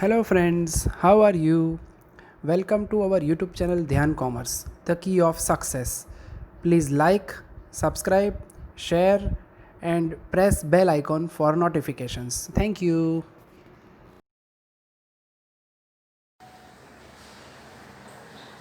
Hello friends, how are you? Welcome to our YouTube channel Dhyan Commerce, the key of success. Please like, subscribe, share and press bell icon for notifications. Thank you.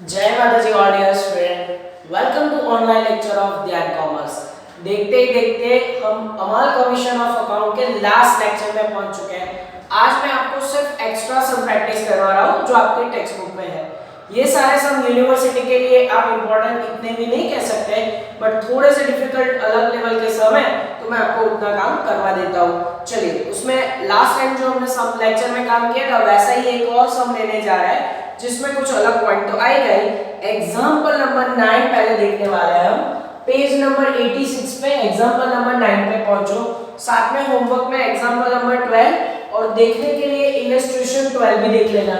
जय माता जी all dear student, welcome to online lecture of Dhyan commerce. देखते ही देखते हम amalgamation of account के last lecture में पहुंच चुके हैं। आज मैं आपको सिर्फ एक्स्ट्रा सम प्रैक्टिस करवा रहा हूं जो आपके टेक्स्ट बुक में है। ये सारे सम यूनिवर्सिटी के लिए आप इंपॉर्टेंट इतने भी नहीं कह सकते, बट थोड़े से डिफिकल्ट अलग लेवल के सम है तो मैं आपको उतना काम करवा देता हूं। चलिए, उसमें लास्ट टाइम जो हमने सम लेक्चर में काम किया था वैसा ही एक और सम लेने जा रहा है जिसमें कुछ अलग पॉइंट तो आएगा ही। एग्जांपल नंबर 9 पहले देखने वाले हैं हम। पेज नंबर 86 पे एग्जांपल नंबर 9 पे पहुंचो। साथ में होमवर्क में एग्जांपल नंबर 12 और देखने के लिए इलस्ट्रेशन 12 भी देख लेना।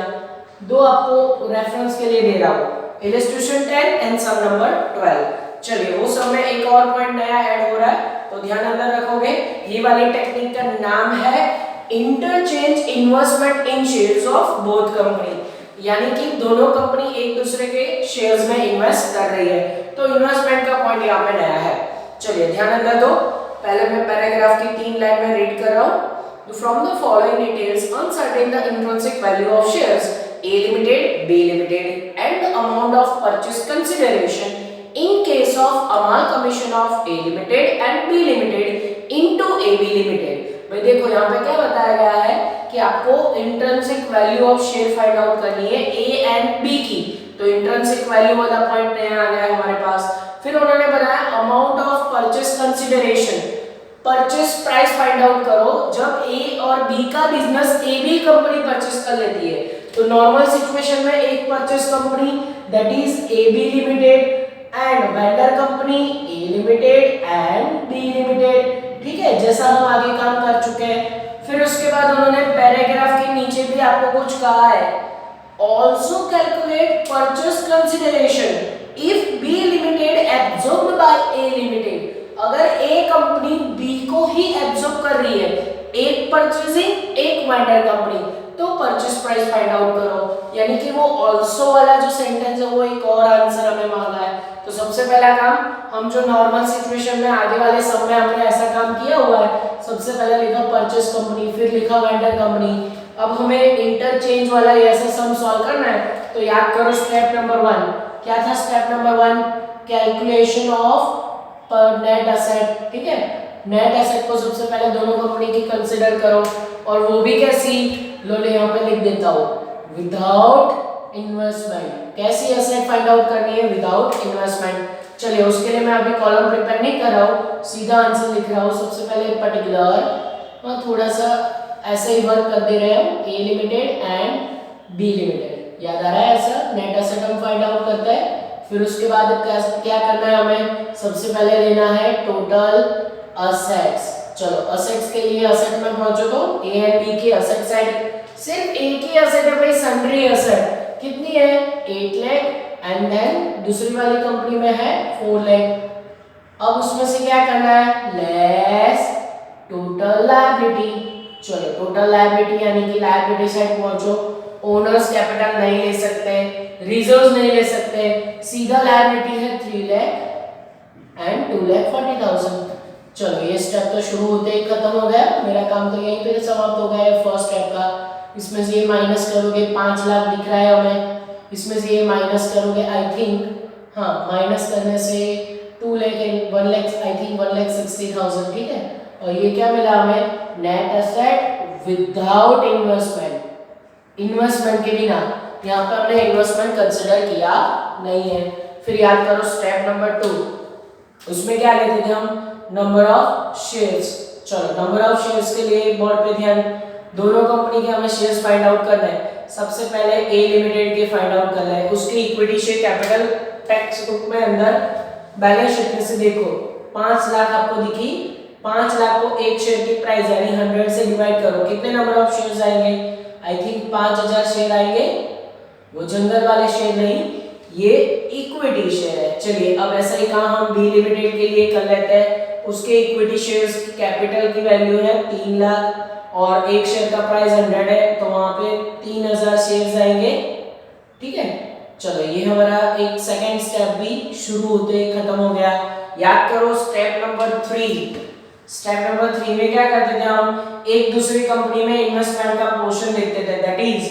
दो आपको रेफरेंस के लिए दे रहा हूं, इलस्ट्रेशन 10 एंड सम नंबर 12। चलिए, वो सब में एक और पॉइंट नया ऐड हो रहा है तो ध्यान अंदर रखोगे। ये वाली टेक्निक का नाम है interchange investment in shares of both company, यानी कि दोनों कंपनी एक दूसरे के शेयर्स में इन्वेस्ट कर रही है तो इन्वेस्टमेंट का पॉइंट यहाँ पे नया है। चलिए ध्यान अंदर दो। पहले मैं पैराग्राफ की 3 लाइन में रीड कर रहा हूँ। From the following details uncertain the intrinsic value of shares A limited, B limited and the amount of purchase consideration in case of amal commission of A limited and B limited into AB limited। भाई देखो यहाँ पे क्या बताया गया है कि आपको intrinsic value of share find out करनी है ए एंड बी की, तो इंट्रिंसिक वैल्यू वाला पॉइंट नया आ गया है हमारे पास। फिर उन्होंने बताया amount of purchase consideration, purchase price find out करो जब ए और बी का business A B company purchase कर लेती है। तो नॉर्मल सिचुएशन में एक purchase company that is A B limited and vendor company A limited and B limited, ठीक है, जैसा हम आगे काम कर चुके हैं। फिर उसके बाद उन्होंने पैराग्राफ के नीचे भी आपको कुछ कहा है, also calculate purchase consideration if B limited absorbed by A limited. अगर ए कंपनी बी को ही एब्जॉर्ब कर रही है, एक परचेजिंग एक वेंडर कंपनी, तो परचेस प्राइस फाइंड आउट करो। यानी कि वो ऑल्सो वाला जो सेंटेंस है वो एक और आंसर हमें मांगा है। तो सबसे पहला काम हम जो नॉर्मल सिचुएशन में आगे वाले सब में हमने ऐसा काम किया हुआ है, सबसे पहले लिखा परचेस कंपनी, फिर लिखा वेंडर कंपनी। अब हमें इंटरचेंज वाला ऐसा सम सॉल्व करना है तो याद करो स्टेप नंबर 1 क्या था। स्टेप नंबर 1 कैलकुलेशन ऑफ पर नेट एसेट, ठीक है। नेट एसेट को सबसे पहले दोनों कंपनी की कंसीडर करो, और वो भी कैसी, लो यहाँ पे लिख देता हूँ, विदाउट इन्वेस्टमेंट। कैसी एसेट फाइंड आउट करनी है, विदाउट इन्वेस्टमेंट। चलिए, उसके लिए मैं अभी कॉलम प्रिपेयर नहीं कर रहा हूँ, सीधा आंसर लिख रहा हूँ। सबसे पहले पर्टिकुलर थोड़ा सा ऐसे ही वर्क कर दे रहे हैं, ए लिमिटेड एंड बी लिमिटेड, याद आ रहा है ऐसा। नेट एसेट हम फाइंड आउट करते हैं। फिर उसके बाद क्या करना है हमें, सबसे पहले लेना है टोटल असेट्स। चलो असेट्स के लिए असेट में पहुंचो तो ए एंड बी की असेट साइड सिर्फ एक ही असेट है भाई, सन्ड्री असेट कितनी है 8 लाख एंड देन दूसरी वाली कंपनी में है 4 लाख। अब उसमें से क्या करना है, लेस टोटल लायबिलिटी। चलो टोटल लायबिलिटी यानी कि लायबिलिटी साइड पहुंचो। ओनर्स कैपिटल नहीं ले सकते, रिजर्व्स नहीं ले सकते, सीधा लायबिलिटी है 3 लाख एंड 2,40,000। चलो ये स्टेप तो शुरू होते ही खत्म हो गया, मेरा काम तो यहीं पे समाप्त हो गया है फर्स्ट स्टेप का। इसमें से ये माइनस करोगे 5 लाख दिख रहा है हमें, इसमें से ये माइनस करोगे आई थिंक, हाँ माइनस करने से 2 लाख 1 लाख आई थिंक 1,60,000, ठीक है। और ये क्या मिला हमें, net asset without investment, investment के बिना। यहाँ पे हमने इन्वेस्टमेंट कंसिडर किया नहीं है। फिर याद करो स्टेप नंबर 2, उसमें क्या लेते थे हम, नंबर ऑफ शेयर्स। चलो नंबर ऑफ शेयर्स के लिए बोर्ड पे ध्यान, दोनों कंपनी के हमें शेयर्स फाइंड आउट करना है। सबसे पहले ए लिमिटेड के फाइंड आउट करना है, उसकी equity share capital text book में अंदर बैलेंस शीट में से देखो 5 लाख आपको दिखी, 5 लाख को एक शेयर की प्राइस यानी 100 से डिवाइड करो, कितने नंबर ऑफ शेयर्स आएंगे, आई थिंक 5000 शेयर आएंगे। वो जनरल वाले शेयर नहीं, ये इक्विटी शेयर है। चलिए अब ऐसा ही काम हम बी लिमिटेड के लिए कर लेते हैं। उसके इक्विटी शेयर्स की कैपिटल की वैल्यू है 3 लाख और एक शेयर का प्राइस 100 है तो वहां पे 3000 शेयर्स आएंगे। ठीक है, चलो ये हमारा एक सेकंड स्टेप भी शुरू होते ही खत्म हो गया। याद करो स्टेप नंबर 3। स्टेप नंबर 3 में क्या करते थे हम, एक दूसरी कंपनी में इन्वेस्टमेंट का पोर्शन देखते थे, that is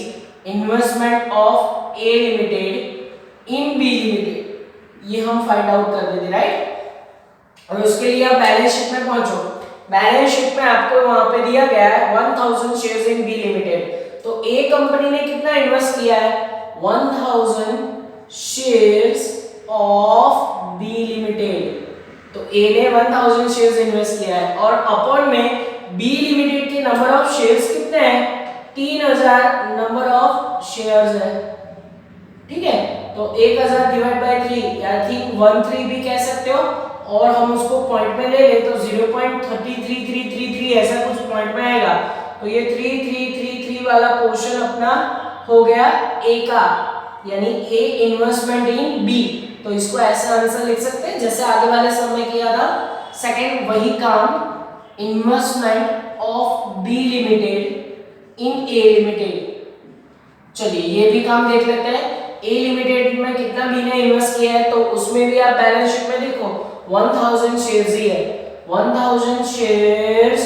investment of A limited in B limited, ये हम फाइंड आउट कर देते, राइट। और उसके लिए आप बैलेंस शीट में पहुंचो। बैलेंस शीट में आपको वहां पे दिया गया है 1000 शेयर्स इन बी लिमिटेड, तो ए कंपनी ने कितना इन्वेस्ट किया है, 1000 शेयर्स ऑफ बी लिमिटेड, तो ए ने 1000 शेयर्स इन्वेस्ट किया है और अपॉन में बी लिमिटेड के नंबर ऑफ शेयर्स कितने हैं, 3000 नंबर ऑफ शेयर्स है। ठीक है, तो 1000 डिवाइड बाय 3 या थिंक 13 भी कह सकते हो, और हम उसको पॉइंट में ले ले तो 0.33333 ऐसा कुछ पॉइंट में आएगा, तो ये 3333 वाला पोर्शन अपना हो गया ए का, यानी ए इन्वेस्टमेंट इन बी। तो इसको ऐसा आंसर लिख सकते हैं जैसे आगे वाले समय किया था, सेकंड वही काम, investment of B limited in A limited. चलिए ये भी काम देख लेते हैं, ए लिमिटेड में कितना बी ने इन्वेस्ट किया है, तो उसमें भी आप बैलेंस शीट में देखो 1000 शेयर्स ही है, 1000 shares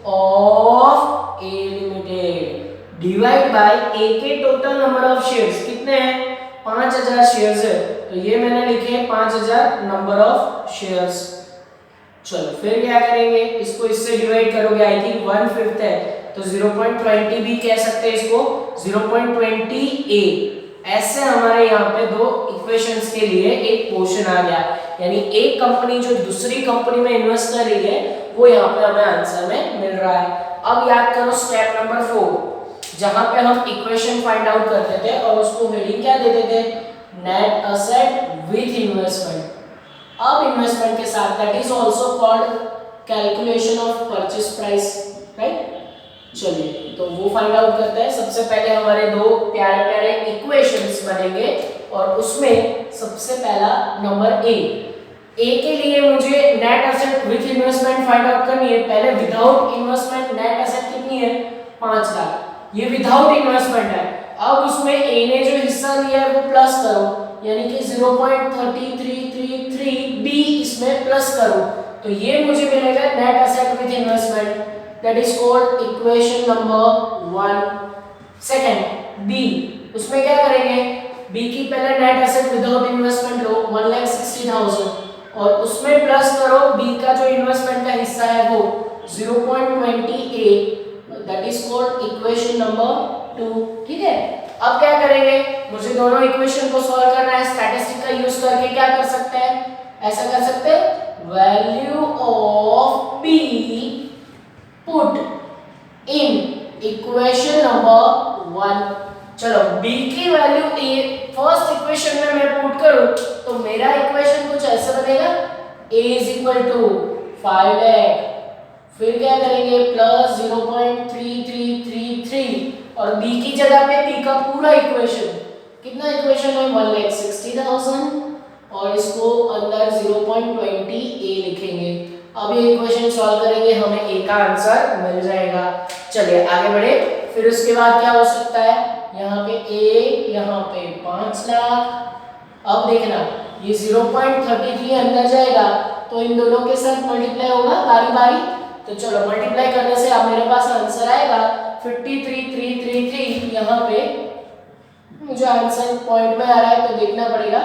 of A limited divide by A के टोटल नंबर ऑफ शेयर्स कितने हैं, 5000 शेयर्स है, तो ये मैंने लिखे हैं 5000 नंबर ऑफ शेयर्स। चलो फिर क्या करेंगे, इसको इससे डिवाइड करोगे, आई थिंक 1/5 है तो 0.20 भी कह सकते हैं इसको, 0.20 ए। ऐसे हमारे यहाँ पे दो इक्वेशंस के लिए एक पोर्शन आ गया, यानी एक कंपनी जो दूसरी कंपनी में इन्वेस्ट कर रही है वो यहाँ पे हमें आंसर में मिल रहा है। अब याद करो स्टेप नंबर 4, जहां पे हम इक्वेशन फाइंड आउट करते थे और उसको हेडिंग क्या देते थे, नेट असेट विथ इन्वेस्टमेंट। अब इन्वेस्टमेंट के साथ, that is also called calculation of purchase price, right. चलिए तो वो फाइंड आउट करते हैं। सबसे पहले हमारे दो प्यारे प्यारे इक्वेशंस बनेंगे और उसमें सबसे पहला नंबर ए के लिए मुझे net asset with investment find out करनी है। पहले विदाउट इन्वेस्टमेंट नेट एसेट कितनी है, 5 लाख, ये विदाउट इन्वेस्टमेंट है। अब उसमें ए ने जो हिस्सा लिया है वो प्लस करो, यानी कि 0.3333 बी इसमें प्लस करो, तो ये मुझे मिलेगा net asset with investment, that is called equation number 1। Second B, उसमें क्या करेंगे, बी की पहले नेट एसेट विदाउट इन्वेस्टमेंट लो 1,60,000 और उसमें प्लस करो बी का जो इन्वेस्टमेंट का हिस्सा है वो 0.20 that is called equation number 2। ठीक है, अब क्या करेंगे, मुझे दोनों इक्वेशन को सॉल्व करना है। स्टैटिस्टिक का यूज करके क्या कर सकते हैं, ऐसा कर सकते हैं, value of B put in equation number 1। चलो b की वैल्यू a फर्स्ट इक्वेशन में मैं पुट करूं तो मेरा इक्वेशन कुछ ऐसा बनेगा, a is equal to 5x, फिर क्या करेंगे प्लस 0.3333 और b की जगह पे b का पूरा इक्वेशन, कितना इक्वेशन है 1,60,000 और इसको अंदर 0.20 a लिखेंगे। अब ये इक्वेशन सॉल्व करेंगे, हमें a का आंसर मिल जाएगा। चलिए आगे बढ़े। फिर उसके बाद क्या हो सकता है, यहाँ पे a, यहाँ पे 5 लाख। अब देखना ये 0.33 अंदर जाएगा तो इन दोनों के साथ मल्टीप्लाई होगा बारी बारी, तो चलो मल्टीप्लाई करने से अब मेरे पास आंसर आएगा 53,333। यहाँ पे मुझे आंसर पॉइंट में आ रहा है तो देखना पड़ेगा,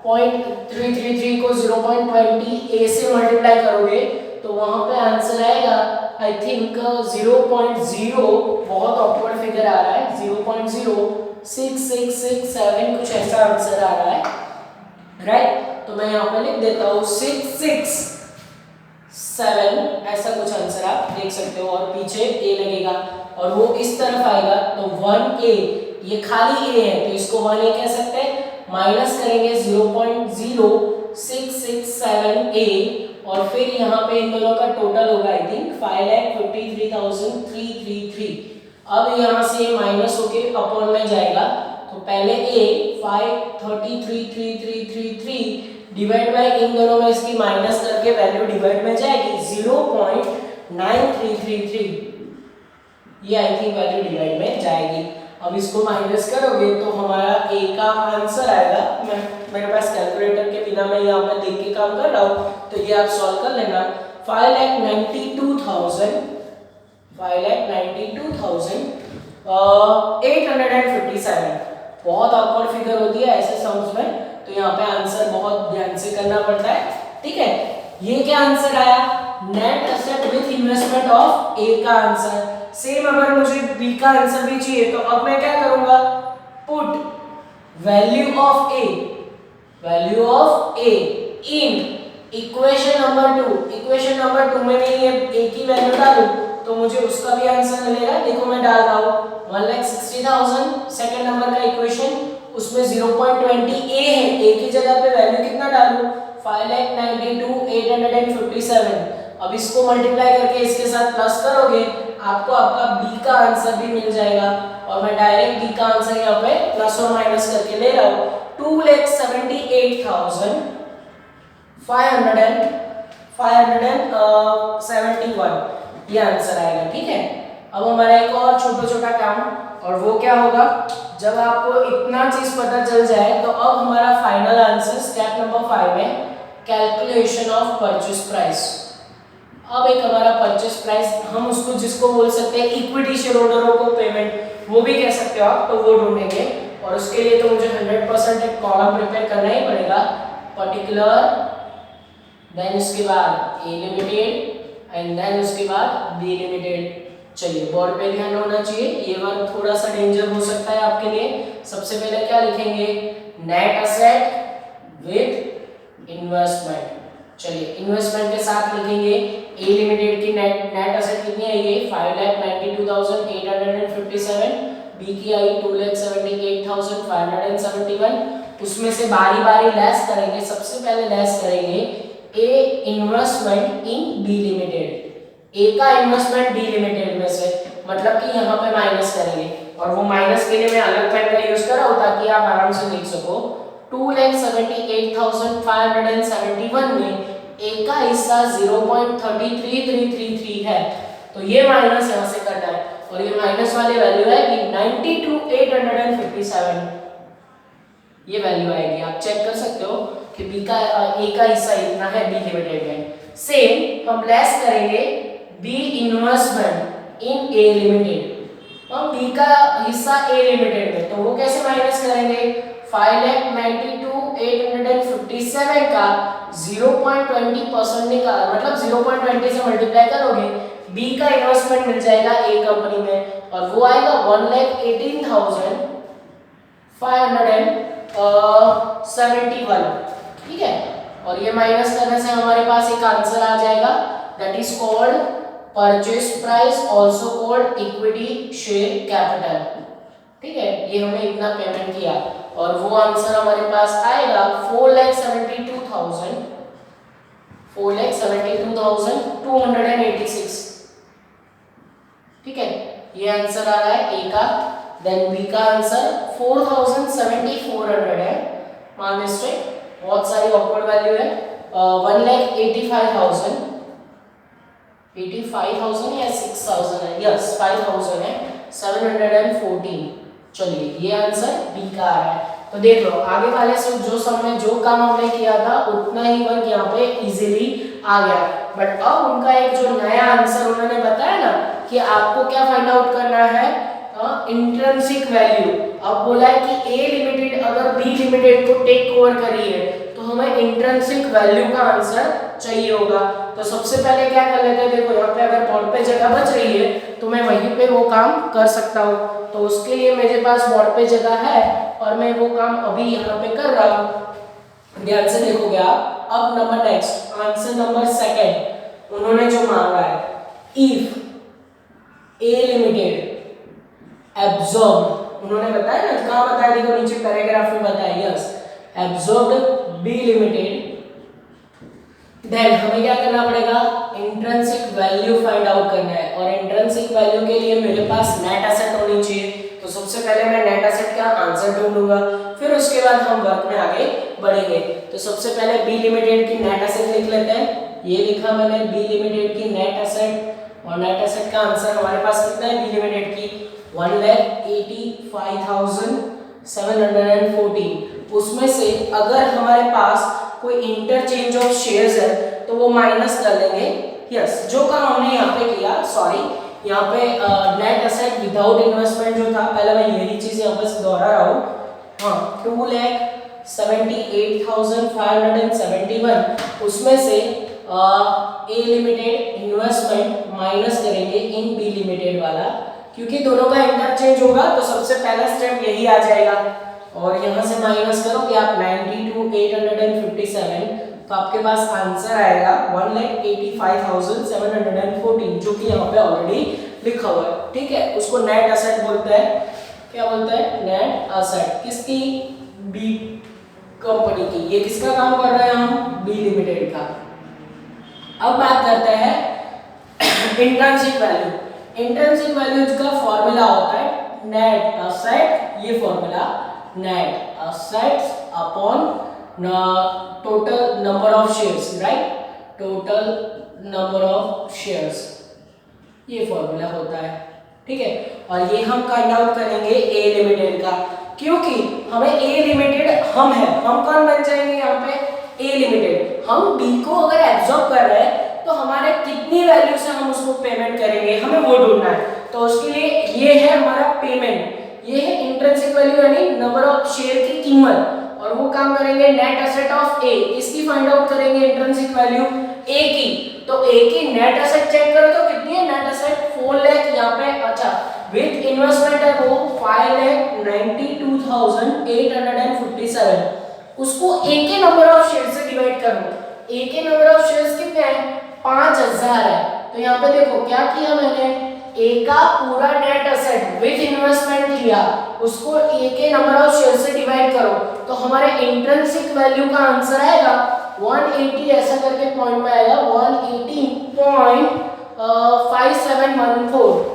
0.333 को 0.20 a से मल्टीप्लाई करोगे तो वहां पे आंसर आएगा आई थिंक 0.0, बहुत ऑकवर्ड फिगर आ रहा है, 0.066667 कुछ ऐसा आंसर आ रहा है, राइट। तो मैं यहाँ पे लिख देता हूँ 667 ऐसा कुछ आंसर आप देख सकते हो और पीछे a लगेगा और वो इस तरफ आएगा तो 1a, ये खाली a है तो इसको 1a कह सकते हैं, माइनस करेंगे 0.0667a और फिर यहाँ पे इन दोनों का टोटल होगा आई थिंक 5,53,333। अब यहाँ से माइनस होके अपॉन में जाएगा तो पहले a 5,33,333 डिवाइड बाय इन दोनों में इसकी माइनस करके वैल्यू डिवाइड में जाएगी 0.9333। ये आई थिंक वैल्यू डिवाइड में जाएगी। अब इसको माइनस करोगे तो हमारा ए का आंसर आएगा, मैं मेरे पास कैलकुलेटर के बिना मैं यहाँ पे देख के काम कर रहा हूँ, तो ये आप सॉल्व कर लेना। 5,92,857। बहुत ऑकवर्ड फिगर होती है ऐसे सम्स में, तो यहाँ पे आंसर बहुत ध्यान से करना पड़ता है, ठीक है। ये क्या आंसर आया, net asset with investment of A का आंसर। सेम अगर मुझे बी का आंसर भी चाहिए तो अब मैं क्या करूंगा, put value of A in equation number 2। Equation number 2 में मैं ये ए की वैल्यू डालूं तो मुझे उसका भी आंसर मिलेगा। देखो मैं डाल रहा हूं 1,60,000 सेकंड नंबर का इक्वेशन, उसमें 0.20 ए है, ए की जगह पे वैल्यू कितना डालूं 5,92,857। अब इसको मल्टीप्लाई करके इसके साथ प्लस करोगे आपको आपका बी का आंसर भी मिल जाएगा, और मैं डायरेक्ट बी का आंसर यहाँ पे प्लस और माइनस करके ले रहा हूँ 2,78,571 ये आंसर आएगा, ठीक है। अब हमारा एक और छोटा काम, और वो क्या होगा, जब आपको इतना चीज पता चल जाए तो अब हमारा फाइनल आंसर स्टेप नंबर 5 है कैलकुलेशन ऑफ परचेस प्राइस। अब एक हमारा परचेस प्राइस, हम उसको जिसको बोल सकते हैं इक्विटी शेयर होल्डरों को पेमेंट, वो भी कह सकते हो आप, तो वो ढूंढेंगे। और उसके लिए तो मुझे 100% एक कॉलम प्रिपेयर करना ही पड़ेगा, पर्टिकुलर, देन उसके बाद ए लिमिटेड एंड देन उसके बाद बी लिमिटेड। चलिए बोर्ड पे ध्यान होना चाहिए, ये वर्क थोड़ा सा डेंजर हो सकता है आपके लिए। सबसे पहले क्या लिखेंगे, नेट एसेट विद इन्वेस्टमेंट। चलिए इन्वेस्टमेंट के साथ लिखेंगे ए लिमिटेड की नेट एसेट कितनी आएगी 5,92,857, बी की आई 2,78,571। उसमें से बारी बारी लेस करेंगे। सबसे पहले लेस करेंगे A investment in B limited, A का इन्वेस्टमेंट बी लिमिटेड में से, मतलब कि यहाँ पे माइनस करेंगे, और वो माइनस के लिए मैं अलग पेन का यूज कर रहा हूँ ताकि आप आराम से देख सको। 2,78,571 में ए का हिस्सा 0.33333 है, तो ये माइनस यहाँ से करना है, और ये माइनस वाली वैल्यू है कि 92,857 ये वैल्यू आएगी। आप चेक कर सकते हो कि बी का ए का हिस्सा इतना है बी लिमिटेड में। सेम हम लेस करेंगे B investment in A limited, हम बी का हिस्सा ए लिमिटेड में, तो वो कैसे माइनस करेंगे 5,92,857 का 0.20% निकाल, मतलब 0.20 से मल्टीप्लाई करोगे बी का इन्वेस्टमेंट मिल जाएगा ए कंपनी में, और वो आएगा 1,18,571, ठीक है। और ये माइनस करने से हमारे पास एक आंसर आ जाएगा, that is called purchase price, also called equity share capital, ठीक है। ये हमने इतना पेमेंट किया, और वो आंसर हमारे पास आएगा 4,72,286, ठीक है। ये आंसर आ रहा है ए का। देन बी का आंसर 4,7400 है, मान मिस्टेक, बहुत सारी ऑकवर्ड वैल्यू है। 1,85,000 या 6,000 है, यस 5,000 है, 714। चलिए ये आंसर बी का आ रहा है। तो देख लो आगे वाले से जो समय जो काम हमने किया था उतना ही वर्क यहाँ पे इजीली आ गया, बट अब उनका एक जो नया आंसर उन्होंने बताया ना कि आपको क्या फाइंड आउट करना है, इंट्रिंसिक वैल्यू। अब बोला है कि ए लिमिटेड अगर बी लिमिटेड को टेक ओवर करी है तो हमें इंट्रिंसिक वैल्यू का आंसर चाहिए होगा। तो सबसे पहले क्या कर लेते हैं, देखो यहाँ पे अगर बोर्ड पे जगह बच रही है तो मैं वहीं पे वो काम कर सकता हूँ, तो उसके लिए मेरे पास बोर्ड पे जगह है और मैं वो काम अभी यहाँ पे कर रहा हूँ। ध्यान से देखोगे आप। अब number next, answer number second उन्होंने जो मांगा है, इफ ए लिमिटेड एब्जॉर्ब, उन्होंने बताया ना, कहाँ बताया, देखो नीचे पैराग्राफ में बताया, yes absorb B limited, then हमें क्या करना पड़ेगा, इंट्रिंसिक वैल्यू फाइंड आउट करना है, और इंट्रिंसिक वैल्यू के लिए मेरे पास नेट एसेट होनी चाहिए। तो सबसे पहले मैं नेट एसेट का आंसर ढूंढूंगा, फिर उसके बाद हम वर्क में आगे बढ़ेंगे। तो सबसे पहले बी लिमिटेड की नेट एसेट लिख लेते हैं। ये लिखा मैंने बी लिमिटेड की नेट एसेट और नेट एसेट का आंसर हमारे पास कितना है बी लिमिटेड की 1,85,714। उसमें से अगर हमारे पास कोई इंटरचेंज ऑफ शेयर्स है तो वो माइनस कर लेंगे। यस, जो काम हमने यहाँ पे किया, सॉरी यहाँ पे नेट एसेट विदाउट इन्वेस्टमेंट जो था, पहले मैं यही चीज यहाँ पे दोहरा रहा हूँ। हाँ, 2,78,571, उसमें से ए लिमिटेड इन्वेस्टमेंट माइनस करेंगे इन बी लिमिटेड वाला, क्योंकि दोनों का इंटरचेंज होगा तो सबसे पहला स्टेप यही आ जाएगा। और यहाँ से माइनस करोगे आप 92,857, तो आपके पास आंसर आएगा 1,85,714, जो कि यहाँ पे ऑलरेडी लिखा हुआ है। ठीक है, उसको नेट एसेट बोलते हैं। क्या बोलते हैं? Net asset. किसकी? बी कंपनी की। ये किसका काम कर रहे हैं हम? बी लिमिटेड का। अब बात करते हैं इंट्रिंसिक वैल्यू। इंट्रिंसिक वैल्यू का फॉर्मूला होता है नेट एसेट, ये formula net assets upon total number of shares, right? Total number of shares, ये फॉर्मूला होता है। ठीक है, और ये हम फाइंड आउट करेंगे ए लिमिटेड का, क्योंकि हमें ए लिमिटेड हम कौन बन जाएंगे यहाँ पे? ए लिमिटेड। हम बी को अगर एब्जॉर्ब कर रहे हैं तो हमारे कितनी वैल्यू से हम उसको पेमेंट करेंगे, हमें वो ढूंढना है। तो उसके लिए ये है हमारा पेमेंट, ये है इंट्रिंसिक वैल्यू यानी नंबर ऑफ शेयर की कीमत, और वो काम करेंगे नेट एसेट ऑफ ए। इसकी फाइंड आउट करेंगे इंट्रिंसिक वैल्यू ए की। तो ए की नेट एसेट चेक करो तो कितनी है नेट एसेट? 4 लाख यहाँ पे। अच्छा, विद इन्वेस्टमेंट है वो 5,92,857। उसको ए के नंबर ऑफ शेयर से डिवाइड करो। ए के नंबर ऑफ शेयर्स कितने हैं? 5,000 है। तो यहाँ पे देखो क्या किया मैंने, ए का पूरा नेट एसेट विद इन्वेस्टमेंट लिया, उसको ए के नंबर ऑफ शेयर से डिवाइड करो, तो हमारे इंट्रिंसिक वैल्यू का आंसर आएगा 180, ऐसा करके पॉइंट में आएगा 180.5714,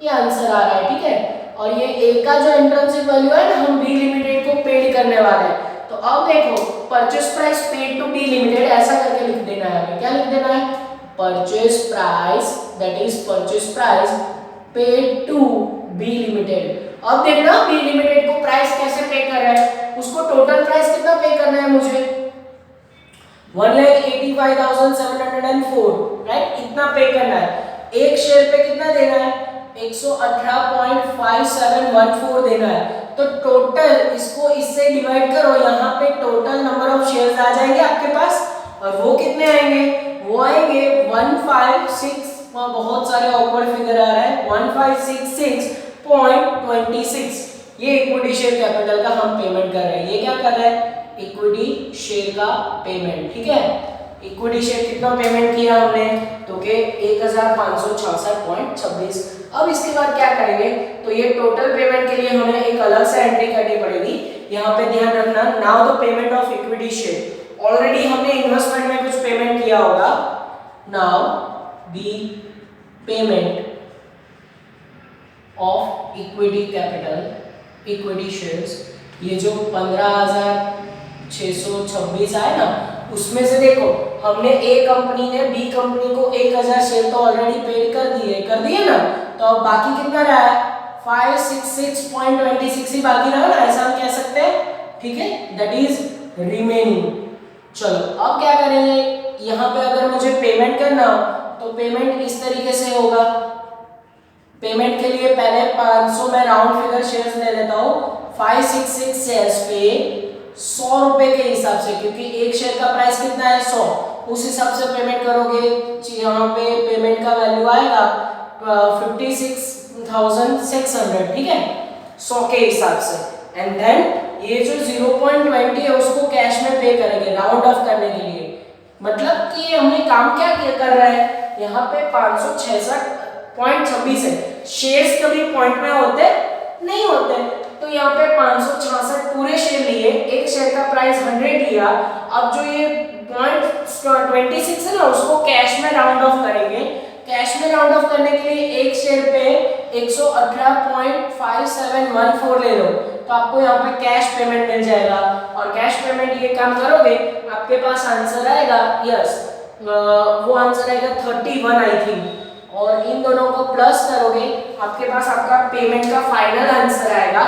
ये आंसर आ रहा है। ठीक है, और ये ए का जो इंट्रिंसिक वैल्यू है ना, हम बी लिमिटेड को पेड करने वाले हैं। तो अब देखो, purchase price paid to B limited, ऐसा करके लिख देना है हमें। क्या लिख देना है? Purchase price, that is purchase price paid to B limited. अब देखना बी लिमिटेड को प्राइस कैसे पे कर रहा है, उसको टोटल प्राइस कितना पे करना है मुझे? 1,85,704, राइट? इतना पे करना है। एक शेयर पे कितना देना है? 118.5714 देना है। तो टोटल इसको इससे डिवाइड करो, यहाँ पे टोटल नंबर ऑफ शेयर्स आ जाएंगे आपके पास, और वो कितने आएंगे? वो आएंगे 156, बहुत सारे ऑकवर्ड फिगर आ रहा है, 1566.26। ये इक्विटी शेयर कैपिटल का हम पेमेंट कर रहे हैं। ये क्या कर रहा है? इक्विटी शेयर का पेमेंट। ठीक है, इक्विटी शेयर कितना पेमेंट किया हमने? तो के 1566.26। अब इसके बाद क्या करेंगे, तो ये टोटल पेमेंट के लिए हमें एक अलग से एंट्री करनी पड़ेगी। यहाँ पे ध्यान रखना, now the payment of equity share. Already हमने इन्वेस्टमेंट में कुछ पेमेंट किया होगा। Now the payment of equity capital, equity shares, ये जो 15,626 आए ना, उसमें से देखो हमने ए कंपनी ने बी कंपनी को 1,000 शेयर तो ऑलरेडी पेड कर दिए ना, तो अब बाकी कितना रहा है? 566.26 ही बाकी रहा ना, ऐसा हम कह सकते हैं। ठीक है, दैट इज रिमेनिंग। चलो अब क्या करेंगे, यहाँ पे अगर मुझे पेमेंट करना हो तो पेमेंट इस तरीके से होगा। पेमेंट के लिए पहले 500 में राउंड फिगर शेयर्स ले लेता हूँ। 566 शेयर्स पे 100 रुपए के हिसाब से, क्योंकि एक शेयर का प्राइस कितना है? 100, उस हिसाब से पेमेंट करोगे। यहाँ पे पेमेंट का वैल्यू आएगा 56,600। ठीक है, 100 के हिसाब से। एंड देन ये जो 0.20 है उसको कैश में पे करेंगे राउंड ऑफ करने के लिए। मतलब कि हमने काम क्या कर रहा है, यहाँ पे 566.26 है। शेयर्स कभी पॉइंट में होते नहीं होते, तो यहाँ पे 566 पूरे शेयर लिए, एक शेयर का प्राइस 100 लिया। अब जो ये 0.26 है ना, उसको कैश में राउंड ऑफ करेंगे। कैश में राउंड ऑफ करने के लिए एक शेयर पे 118.5714 ले लो, तो आपको यहाँ पे कैश पेमेंट मिल जाएगा। और कैश पेमेंट ये काम करोगे, आपके पास आंसर आएगा, यस वो आंसर आएगा 31 आई थिंक। और इन दोनों को प्लस करोगे, आपके पास आपका पेमेंट का फाइनल आंसर आएगा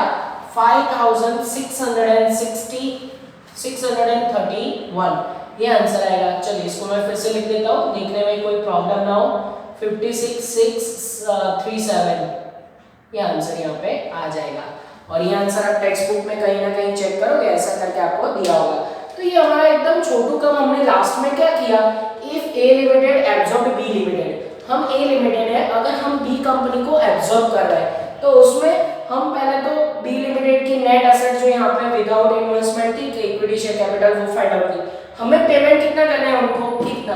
5631 ये आंसर आएगा। चलिए इसको मैं फिर से लिख देता हूँ, देखने में कोई प्रॉब्लम ना हो। 56637 ये आंसर यहाँ पे आ जाएगा। और ये आंसर आप टेक्स्ट बुक में कहीं ना कहीं चेक करोगे, ऐसा करके आपको दिया होगा। तो ये हमारा एकदम छोटू कम हमने लास्ट में क्या किया, if A limited absorb B limited, हम ए लिमिटेड है, अगर हम बी कंपनी को एब्जॉर्ब कर रहे हैं तो उसमें हम पहले तो बी लिमिटेड की नेट एसेट जो यहाँ पे विदाउट इन्वेस्टमेंट थी, इक्विटी शेयर कैपिटल, वो फाइंड आउट की। हमें पेमेंट कितना करना है उनको, कितना,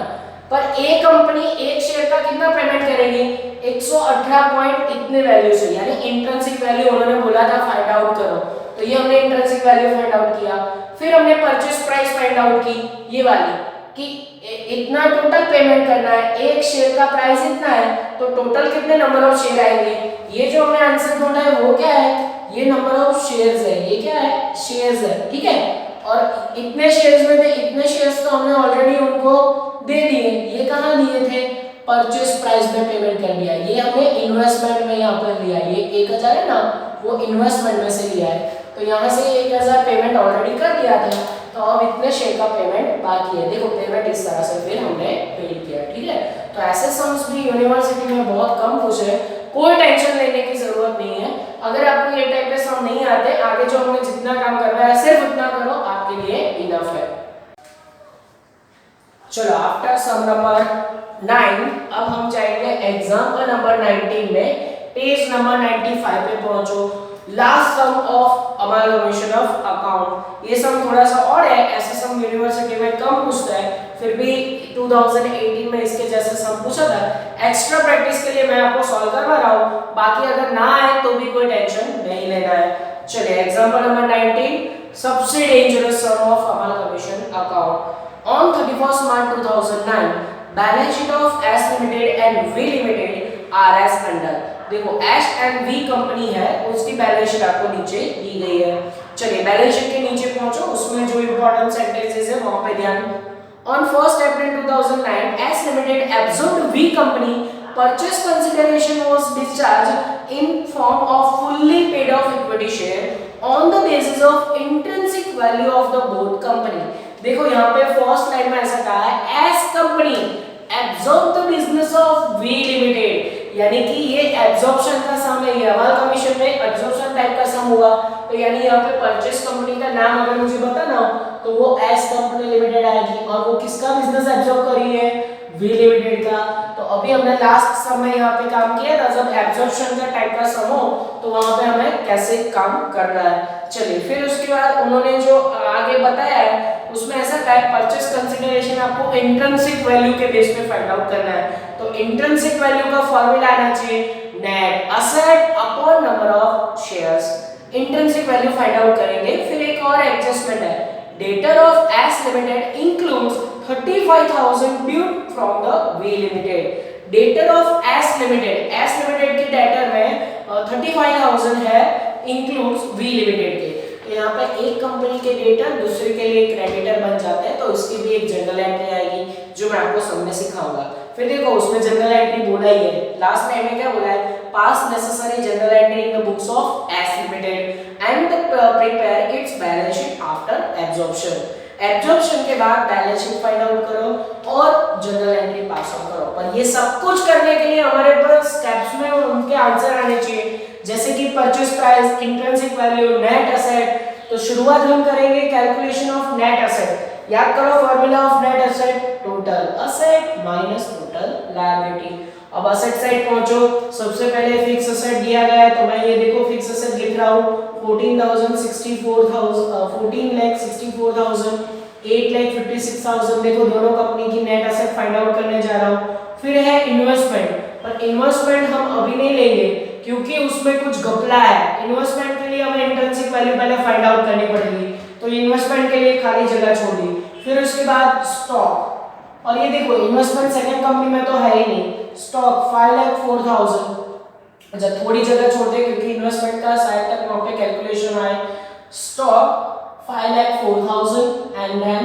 पर ए कंपनी एक शेयर का कितना पेमेंट करेगी, 118 पॉइंट इतने वैल्यू से, यानी इंट्रिंसिक वैल्यू उन्होंने बोला था फाइंड आउट करो, तो ये हमने इंट्रिंसिक वैल्यू फाइंड आउट किया। फिर हमने परचेस प्राइस फाइंड आउट की, ये वाली, कि इतना टोटल पेमेंट करना है, एक शेयर का प्राइस इतना है, तो टोटल कितने नंबर ऑफ शेयर आएंगे। ये जो हमने आंसर ढूंढा है वो क्या है, ये नंबर ऑफ शेयर्स है, ये क्या है, शेयर्स है, ठीक है। और इतने शेयर्स में थे, इतने शेयर्स तो हमने ऑलरेडी उनको दे दिए, ये कहाँ लिए थे, परचेस प्राइस में पेमेंट कर दिया, ये हमने इन्वेस्टमेंट में यहाँ पर लिया, ये 1000 है ना, वो इन्वेस्टमेंट में से लिया है, तो यहाँ से 1000 पेमेंट ऑलरेडी कर दिया था, तो अब इतने शेयर का पेमेंट बाकी है। देखो पेमेंट इस तरह से फिर हमने पेड किया, ठीक है। तो ऐसे सम्स भी यूनिवर्सिटी में बहुत कम पूछे, कोई टेंशन लेने की जरूरत नहीं है। अगर आपको ये टाइप के सम नहीं आते, आगे जो हमने जितना काम करना है सिर्फ उतना करो, आपके लिए इनफ है। चलो आफ्टर सम नंबर 9 अब हम जाएंगे एग्जांपल नंबर 19 में, पेज नंबर 95 पे पहुंचो। Last sum of amalgamation of account, ये सम थोड़ा सा और है, ऐसे सम यूनिवर्सिटी में कम पूछता है, फिर भी 2018 में इसके जैसे सम पूछा था। एक्स्ट्रा प्रैक्टिस के लिए मैं आपको सॉल्व करवा रहा हूँ, बाकी अगर ना आए तो भी कोई टेंशन नहीं लेना है। चलिए एग्जांपल नंबर 19, सबसे dangerous sum of amalgamation account. On 31st March 2009, balance sheet of S Limited and V Limited are as under। देखो S and V कंपनी है, उसकी बैलेंस शीट आपको नीचे दी गई है। चलिए बैलेंस शीट के नीचे पहुंचो, उसमें जो इंपॉर्टेंट सेंटेंसेस है वहां पे ध्यान। On 1st April 2009, S Limited absorbed V company, purchase consideration was discharged in form of fully paid off equity share on the basis of intrinsic value of the both company। देखो यहाँ पे first line में ऐसा कहा है, S company absorb the business of V limited, यानी कि ये एब्जॉर्प्शन का सम है, ये अमालगमेशन में एब्जॉर्प्शन टाइप का सम हुआ, तो यानी यहाँ पे परचेस कंपनी का नाम अगर मुझे बताना हो तो वो एस कंपनी लिमिटेड आएगी, और वो किसका बिजनेस एब्जॉर्ब कर रही है, वी लिमिटेड का। तो अभी हमने लास्ट सम में यहाँ पे काम किया था, जब एब्जॉर्प्शन का टाइप का सम हो तो वहां पे हमें कैसे काम करना है। चलिए फिर उसके बाद उन्होंने जो आगे बताया है उसमें ऐसा कहा है, परचेस कंसीडरेशन आपको इंट्रिंसिक वैल्यू के बेस पे फाइंड आउट करना है, तो इंट्रिंसिक वैल्यू का फॉर्मूला आना चाहिए net asset upon number of shares. Intrinsic value find out करेंगे। फिर एक और एडजस्टमेंट है, debtor of S limited includes 35,000 due from the V limited. Debtor of S limited के डेटर में 35,000 है, इंक्लूड्स वी लिमिटेड के। तो यहाँ पे एक कंपनी के डेटर दूसरे के लिए क्रेडिटर बन जाते हैं, तो इसकी भी एक जनरल एंट्री आएगी जो मैं आपको समझने सिखाऊंगा। फिर देखो उसमें जनरल एंट्री बोला ही है, लास्ट लाइन में क्या बोला है, पास necessary general entry in the books of S limited and prepare it's balance sheet after absorption. Absorption के बाद बैलेंस शीट फाइंड आउट करो और जनरल एंट्री पास आउट करो। पर ये सब कुछ करने के लिए हमारे पास स्टेप्स में उनके आंसर आने चाहिए, जैसे कि purchase price, intrinsic value, net asset. तो शुरुआत हम करेंगे कैलकुलेशन ऑफ नेट एसेट। याद करो formula of net asset, total asset minus total liability. अब एसेट साइड पहुंचो, सबसे पहले फिक्स एसेट दिया गया है, तो मैं ये देखो फिक्स एसेट लिख रहा हूं 14,64,000, 8,56,000। देखो दोनों कंपनी की नेट एसेट फाइंड आउट करने जा रहा हूं। फिर है इन्वेस्टमेंट, पर इन्वेस्टमेंट हम अभी नहीं लेंगे क्योंकि उसमें कुछ घपला है। इन्वेस्टमेंट के लिए हमें इंट्रिंसिक वैल्यू पहले फाइंड आउट करनी पड़ेगी, तो इन्वेस्टमेंट के लिए खाली जगह छोड़ दी। फिर उसके बाद स्टॉक, और ये देखो इन्वेस्टमेंट सेकंड कंपनी में तो है ही नहीं। स्टॉक 5,04,000, अच्छा थोड़ी जगह छोड़ दे क्योंकि इन्वेस्टमेंट का साइड तक वहां पे कैलकुलेशन आए। Stock 5,04,000 and then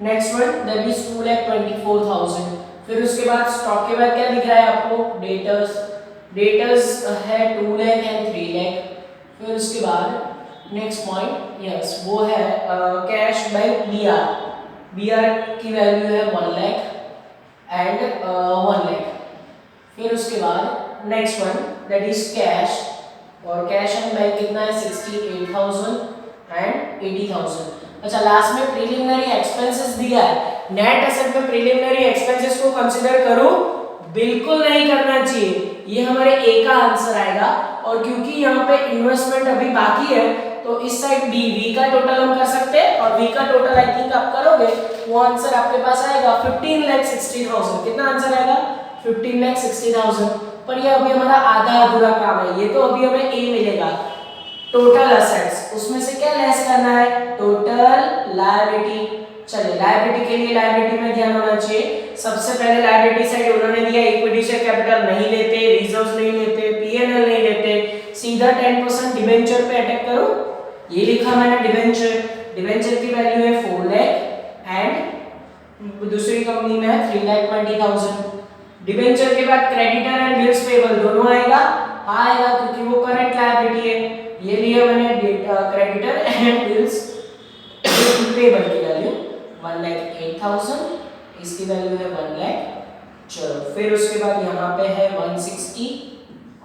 next one that is 2,24,000। फिर उसके बाद स्टॉक के बाद क्या दिख रहा है आपको, डेटर्स। डेटर्स है 2 लाख एंड 3 लाख। फिर उसके बाद नेक्स्ट पॉइंट, यस वो है कैश बाय बीआर। बीआर की वैल्यू है 1 लाख एंड 1 लाख। फिर उसके बाद next one that is cash, और कैश एंड बैंक कितना है 68,000 एंड 80,000। अच्छा लास्ट में प्रीलिमिनरी एक्सपेंसेस दिया है। नेट एसेट में प्रीलिमिनरी एक्सपेंसेस को कंसीडर करूं, बिल्कुल नहीं करना चाहिए, ये हमारे ए का आंसर आएगा। और क्योंकि यहाँ पे इन्वेस्टमेंट अभी बाकी है तो इस साइड बी, वी का टोटल हम कर सकते हैं, और वी का टोटल आई थिंक आप करोगे वो आंसर आपके पास आएगा 15,60,000। कितना आंसर आएगा 15,60,000। पर ये अभी हमारा आधा अधूरा काम है, ये तो अभी हमें ए मिलेगा। टोटल असेट्स, उसमें से क्या लेस करना है, टोटल लायबिलिटी। चलिए लायबिलिटी के लिए लायबिलिटी में ध्यान होना चाहिए। सबसे पहले लायबिलिटी साइड उन्होंने दिया इक्विटी शेयर कैपिटल नहीं लेते, रिजर्व्स नहीं लेते, पीएनएल नहीं लेते, सीधा 10% डिबेंचर पे अटैक करो। ये लिखा मैंने डिबेंचर। डिबेंचर की वैल्यू है 4 लाख एंड दूसरी कंपनी में है 3,20,000। डिबेंचर के बाद क्रेडिटर एंड बिल्स पेबल दोनों आएगा, आएगा क्योंकि वो करंट लायबिलिटी है। ये लिया मैंने क्रेडिटर एंड बिल्स पेबल की वैल्यू 1,08,000, इसकी वैल्यू है 1 लाख। चलो फिर उसके बाद यहाँ पे है 160,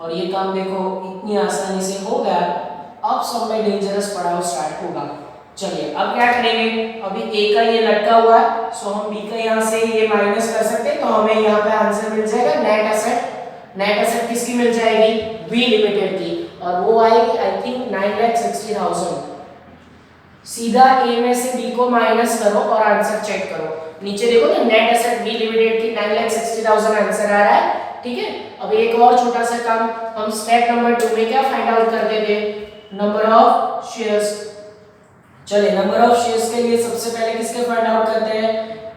और ये काम देखो इतनी आसानी से हो गया। अब सब में डेंजरस पड़ाव स्टार्ट होगा। चलिए अब क्या करेंगे, अभी ए का ये लटका हुआ है, सो हम बी का यहाँ से ये माइनस कर सकते हैं, तो हमें यहाँ पे आंसर मिल जाएगा नेट एसेट। नेट एसेट किसकी मिल जाएगी, वी लिमिटेड की, और वो आएगी आई थिंक 9,60,000। सीधा ए में से बी को माइनस करो और आंसर चेक करो। नीचे देखो ना नेट एसेट वी लिमिटेड की 9,60,000 आंसर आ रहा है। ठीक है, अब एक और छोटा सा काम, हम स्टेप नंबर 2 में क्या फाइंड आउट करते थे, नंबर ऑफ शेयर्स। चलिए नंबर ऑफ शेयर्स के लिए सबसे पहले किसके फाइंड आउट करते हैं,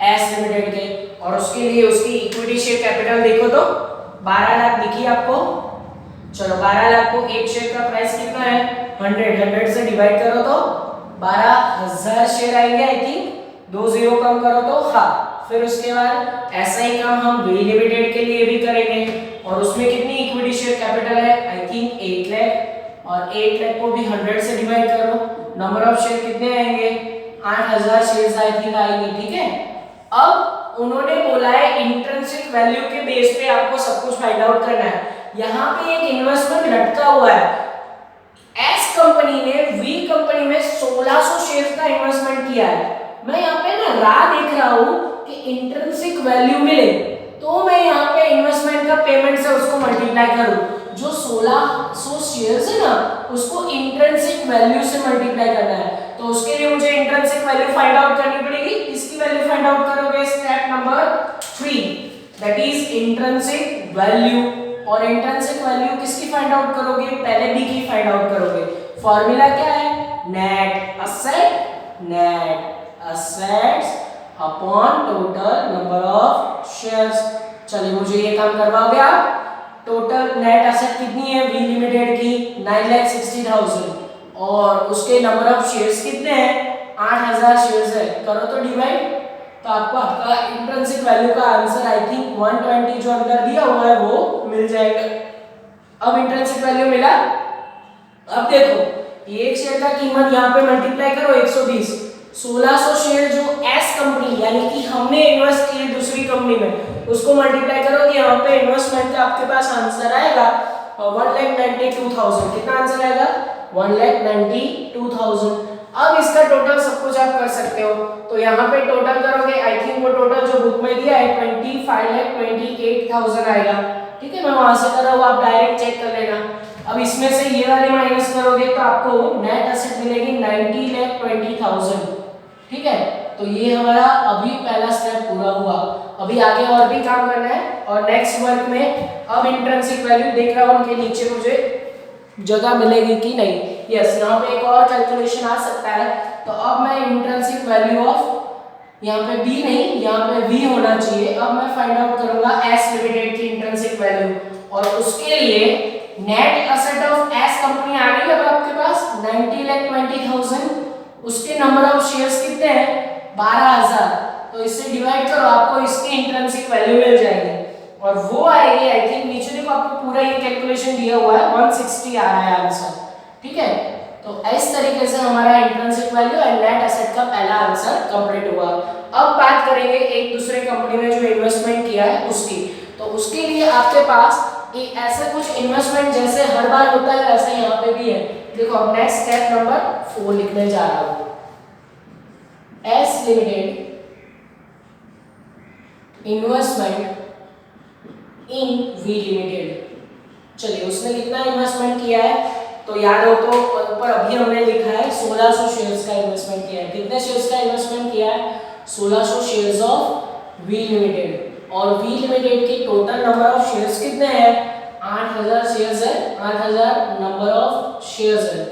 एस लिमिटेड के, और उसके लिए उसकी इक्विटी शेयर कैपिटल देखो तो 12 लाख दिखी आपको। चलो 12 लाख को एक शेयर का प्राइस कितना है 100 से डिवाइड करो तो 12,000 शेयर आएंगे आई थिंक, 2 जीरो कम करो तो हाँ। फिर उसके बाद ऐसा ही काम हम वी लिमिटेड के लिए भी करेंगे, और उसमें कितनी इक्विटी शेयर कैपिटल है आई थिंक 8 लाख, और 8 लाख को भी 100 से डिवाइड करो, नंबर ऑफ शेयर कितने आएंगे 8,000 शेयर्स आई थिंक आएंगे। ठीक है, अब उन्होंने बोला है इंट्रिंसिक वैल्यू के बेस पे आपको सब कुछ फाइंड आउट करना है। यहाँ पे एक इन्वेस्टमेंट लटका हुआ है, एस कंपनी ने वी कंपनी में 1600 शेयर्स का इन्वेस्टमेंट किया है। मैं यहाँ पे ना राह देख रहा हूँ कि इंट्रिंसिक वैल्यू मिले, तो मैं यहाँ पे इन्वेस्टमेंट का पेमेंट से उसको मल्टीप्लाई करूँ। जो 1600 शेयर्स है ना उसको इंट्रिंसिक वैल्यू से मल्टीप्लाई करना है, तो उसके लिए मुझे इंट्रिंसिक वैल्यू फाइंड आउट करनी पड़ेगी। इसकी वैल्यू फाइंड आउट करोगे step number 3, that is intrinsic value. और इंट्रिंसिक वैल्यू किसकी फाइंड आउट करोगे, पहले बी की फाइंड आउट करोगे। फॉर्मूला क्या है, net assets upon total number of shares. चलिए मुझे ये काम करवाओगे आप। टोटल नेट एसेट कितनी है वी लिमिटेड की 9,60,000, और उसके नंबर ऑफ शेयर्स कितने हैं 8,000 शेयर्स है, करो तो डिवाइड, तो आपको आपका इंट्रिंसिक वैल्यू का आंसर आई थिंक 120 जो अंदर दिया हुआ है वो मिल जाएगा। अब इंट्रिंसिक वैल्यू मिला। अब देखो एक शेयर का कीमत यहाँ पे मल्टीप्लाई करो 120, 1600 शेयर जो एस कंपनी यानी कि हमने इन्वेस्ट किए दूसरी कंपनी में उसको मल्टीप्लाई करोगे, यहाँ पे इन्वेस्टमेंट का आपके पास आंसर आएगा 1,92,000। कितना आंसर आएगा 1,92,000। अब इसका टोटल सब कुछ आप कर सकते हो, तो यहाँ पे टोटल करोगे आई थिंक वो टोटल जो बुक में दिया है 25,28,000 आएगा। ठीक है, मैं वहां से कर रहा हूँ, आप डायरेक्ट चेक कर लेना। अब इसमें से ये वाले माइनस करोगे तो आपको नेट एसेट मिलेगी 90,20,000। ठीक है, तो ये हमारा अभी पहला स्टेप पूरा हुआ। अभी आगे और भी काम करना है, और नेक्स्ट वर्क में अब इंट्रिंसिक वैल्यू देख रहा हूँ उनके नीचे मुझे जगह मिलेगी कि नहीं। यस, यहाँ पे एक और कैलकुलेशन आ सकता है, तो अब मैं इंट्रिंसिक वैल्यू ऑफ यहाँ पे बी नहीं यहाँ पे वी होना चाहिए। अब मैं फाइंड आउट करूंगा एस लिमिटेड की इंट्रिंसिक वैल्यू, और उसके लिए net asset of S company आ गई अब आपके पास 90,20,000। उसके नंबर ऑफ शेयर्स कितने हैं 12,000, तो इससे डिवाइड करो, आपको इसकी इंट्रिंसिक वैल्यू मिल जाएगी और वो आएगी आई थिंक नीचे देखो आपको पूरा ये कैलकुलेशन दिया हुआ है 160 आ रहा है आंसर, ठीक है। तो इस तरीके से हमारा intrinsic value and net asset का पहला आंसर कंप्लीट हुआ। अब बात करेंगे एक दूसरे कंपनी में जो इन्वेस्टमेंट किया है उसकी। तो उसके लिए आपके पास ऐसा कुछ इन्वेस्टमेंट जैसे हर बार होता है वैसे यहाँ पे भी है। देखो अब नेक्स्ट स्टेप नंबर 4 लिखने जा रहा हूँ। S limited investment in V limited. चलिए उसने कितना इन्वेस्टमेंट किया है तो याद हो तो ऊपर अभी हमने लिखा है 1600 शेयर्स का इन्वेस्टमेंट किया है। कितने शेयर्स का इन्वेस्टमेंट किया है? 1600 शेयर्स ऑफ वी लिमिटेड। और वी लिमिटेड की टोटल नंबर ऑफ शेयर्स कितने हैं? 8000 शेयर्स है, 8000 नंबर ऑफ शेयर्स है,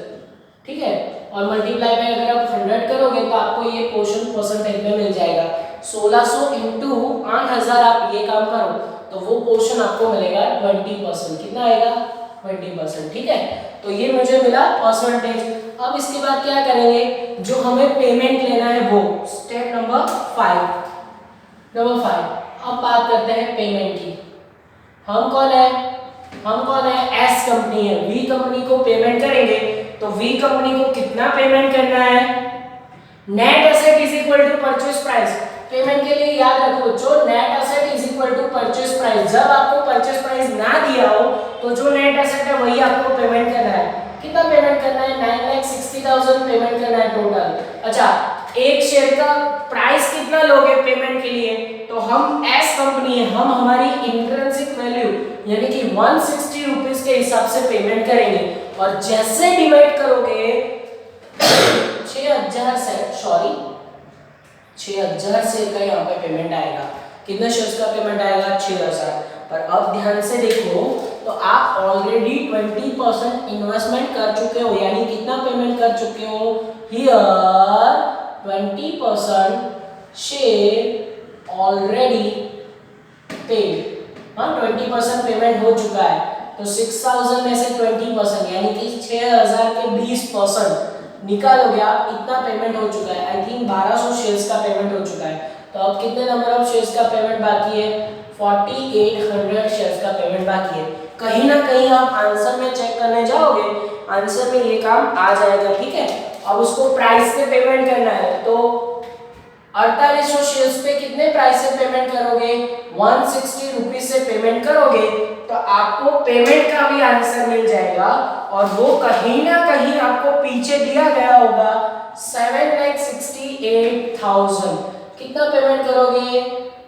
ठीक है। और मल्टीप्लाई में अगर आप 100 करोगे तो आपको ये पोर्शन परसेंटेज में मिल जाएगा। 1600 इंटू 8000 आप ये काम करो तो वो पोर्शन आपको मिलेगा 20%। कितना आएगा? 20%, ठीक है। तो ये मुझे मिला परसेंटेज। अब इसके बाद क्या करेंगे, जो हमें पेमेंट लेना है वो स्टेप नंबर 5। अब बात करते हैं पेमेंट की। हम कौन है? एस कंपनी है। वी कंपनी को पेमेंट करेंगे तो वी कंपनी को कितना पेमेंट करना है? Net asset is equal to purchase price. Payment के लिए याद रखो जो net asset is equal to purchase price. जब आपको परचेज प्राइस ना दिया हो तो जो नेट एसेट है वही आपको पेमेंट करना है। कितना पेमेंट करना है? 9,60,000 पेमेंट करना है टोटल। अच्छा, एक शेयर का प्राइस कितना लोगे पेमेंट के लिए? तो हम एस कंपनी है, हम हमारी इंट्रिंसिक वैल्यू यानी कि 160 रुपीस के हिसाब से पेमेंट करेंगे और जैसे डिवाइड करोगे 6000 शेयर का यहाँ पे पेमेंट आएगा। कितने शेयर्स का पेमेंट आएगा? 6000। पर अब ध्यान से देखो तो आप ऑलरेडी 20% इन्वेस्टमेंट कर चुके हो, यानी कितना पेमेंट कर चुके हो? Here 20% share already paid. हाँ, 20% पेमेंट हो चुका है तो 6000 में से 20% यानी कि 6000 के 20% निकालोगे आप, इतना पेमेंट हो चुका है। आई थिंक 1200 शेयर्स का पेमेंट हो चुका है। तो अब कितने नंबर ऑफ शेयर्स का पेमेंट बाकी है? 4800 शेयर्स का पेमेंट बाकी है। कहीं ना कहीं आप आंसर में चेक करने जाओगे, आंसर में ये काम आ जाएगा, ठीक है। अब उसको प्राइस से पेमेंट करना है तो 4800 शेयर्स पे कितने प्राइस से पेमेंट करोगे? 160 रुपीज से पेमेंट करोगे तो आपको पेमेंट का भी आंसर मिल जाएगा और वो कहीं ना कहीं आपको पीछे दिया गया होगा 7,68,000। कितना पेमेंट करोगे?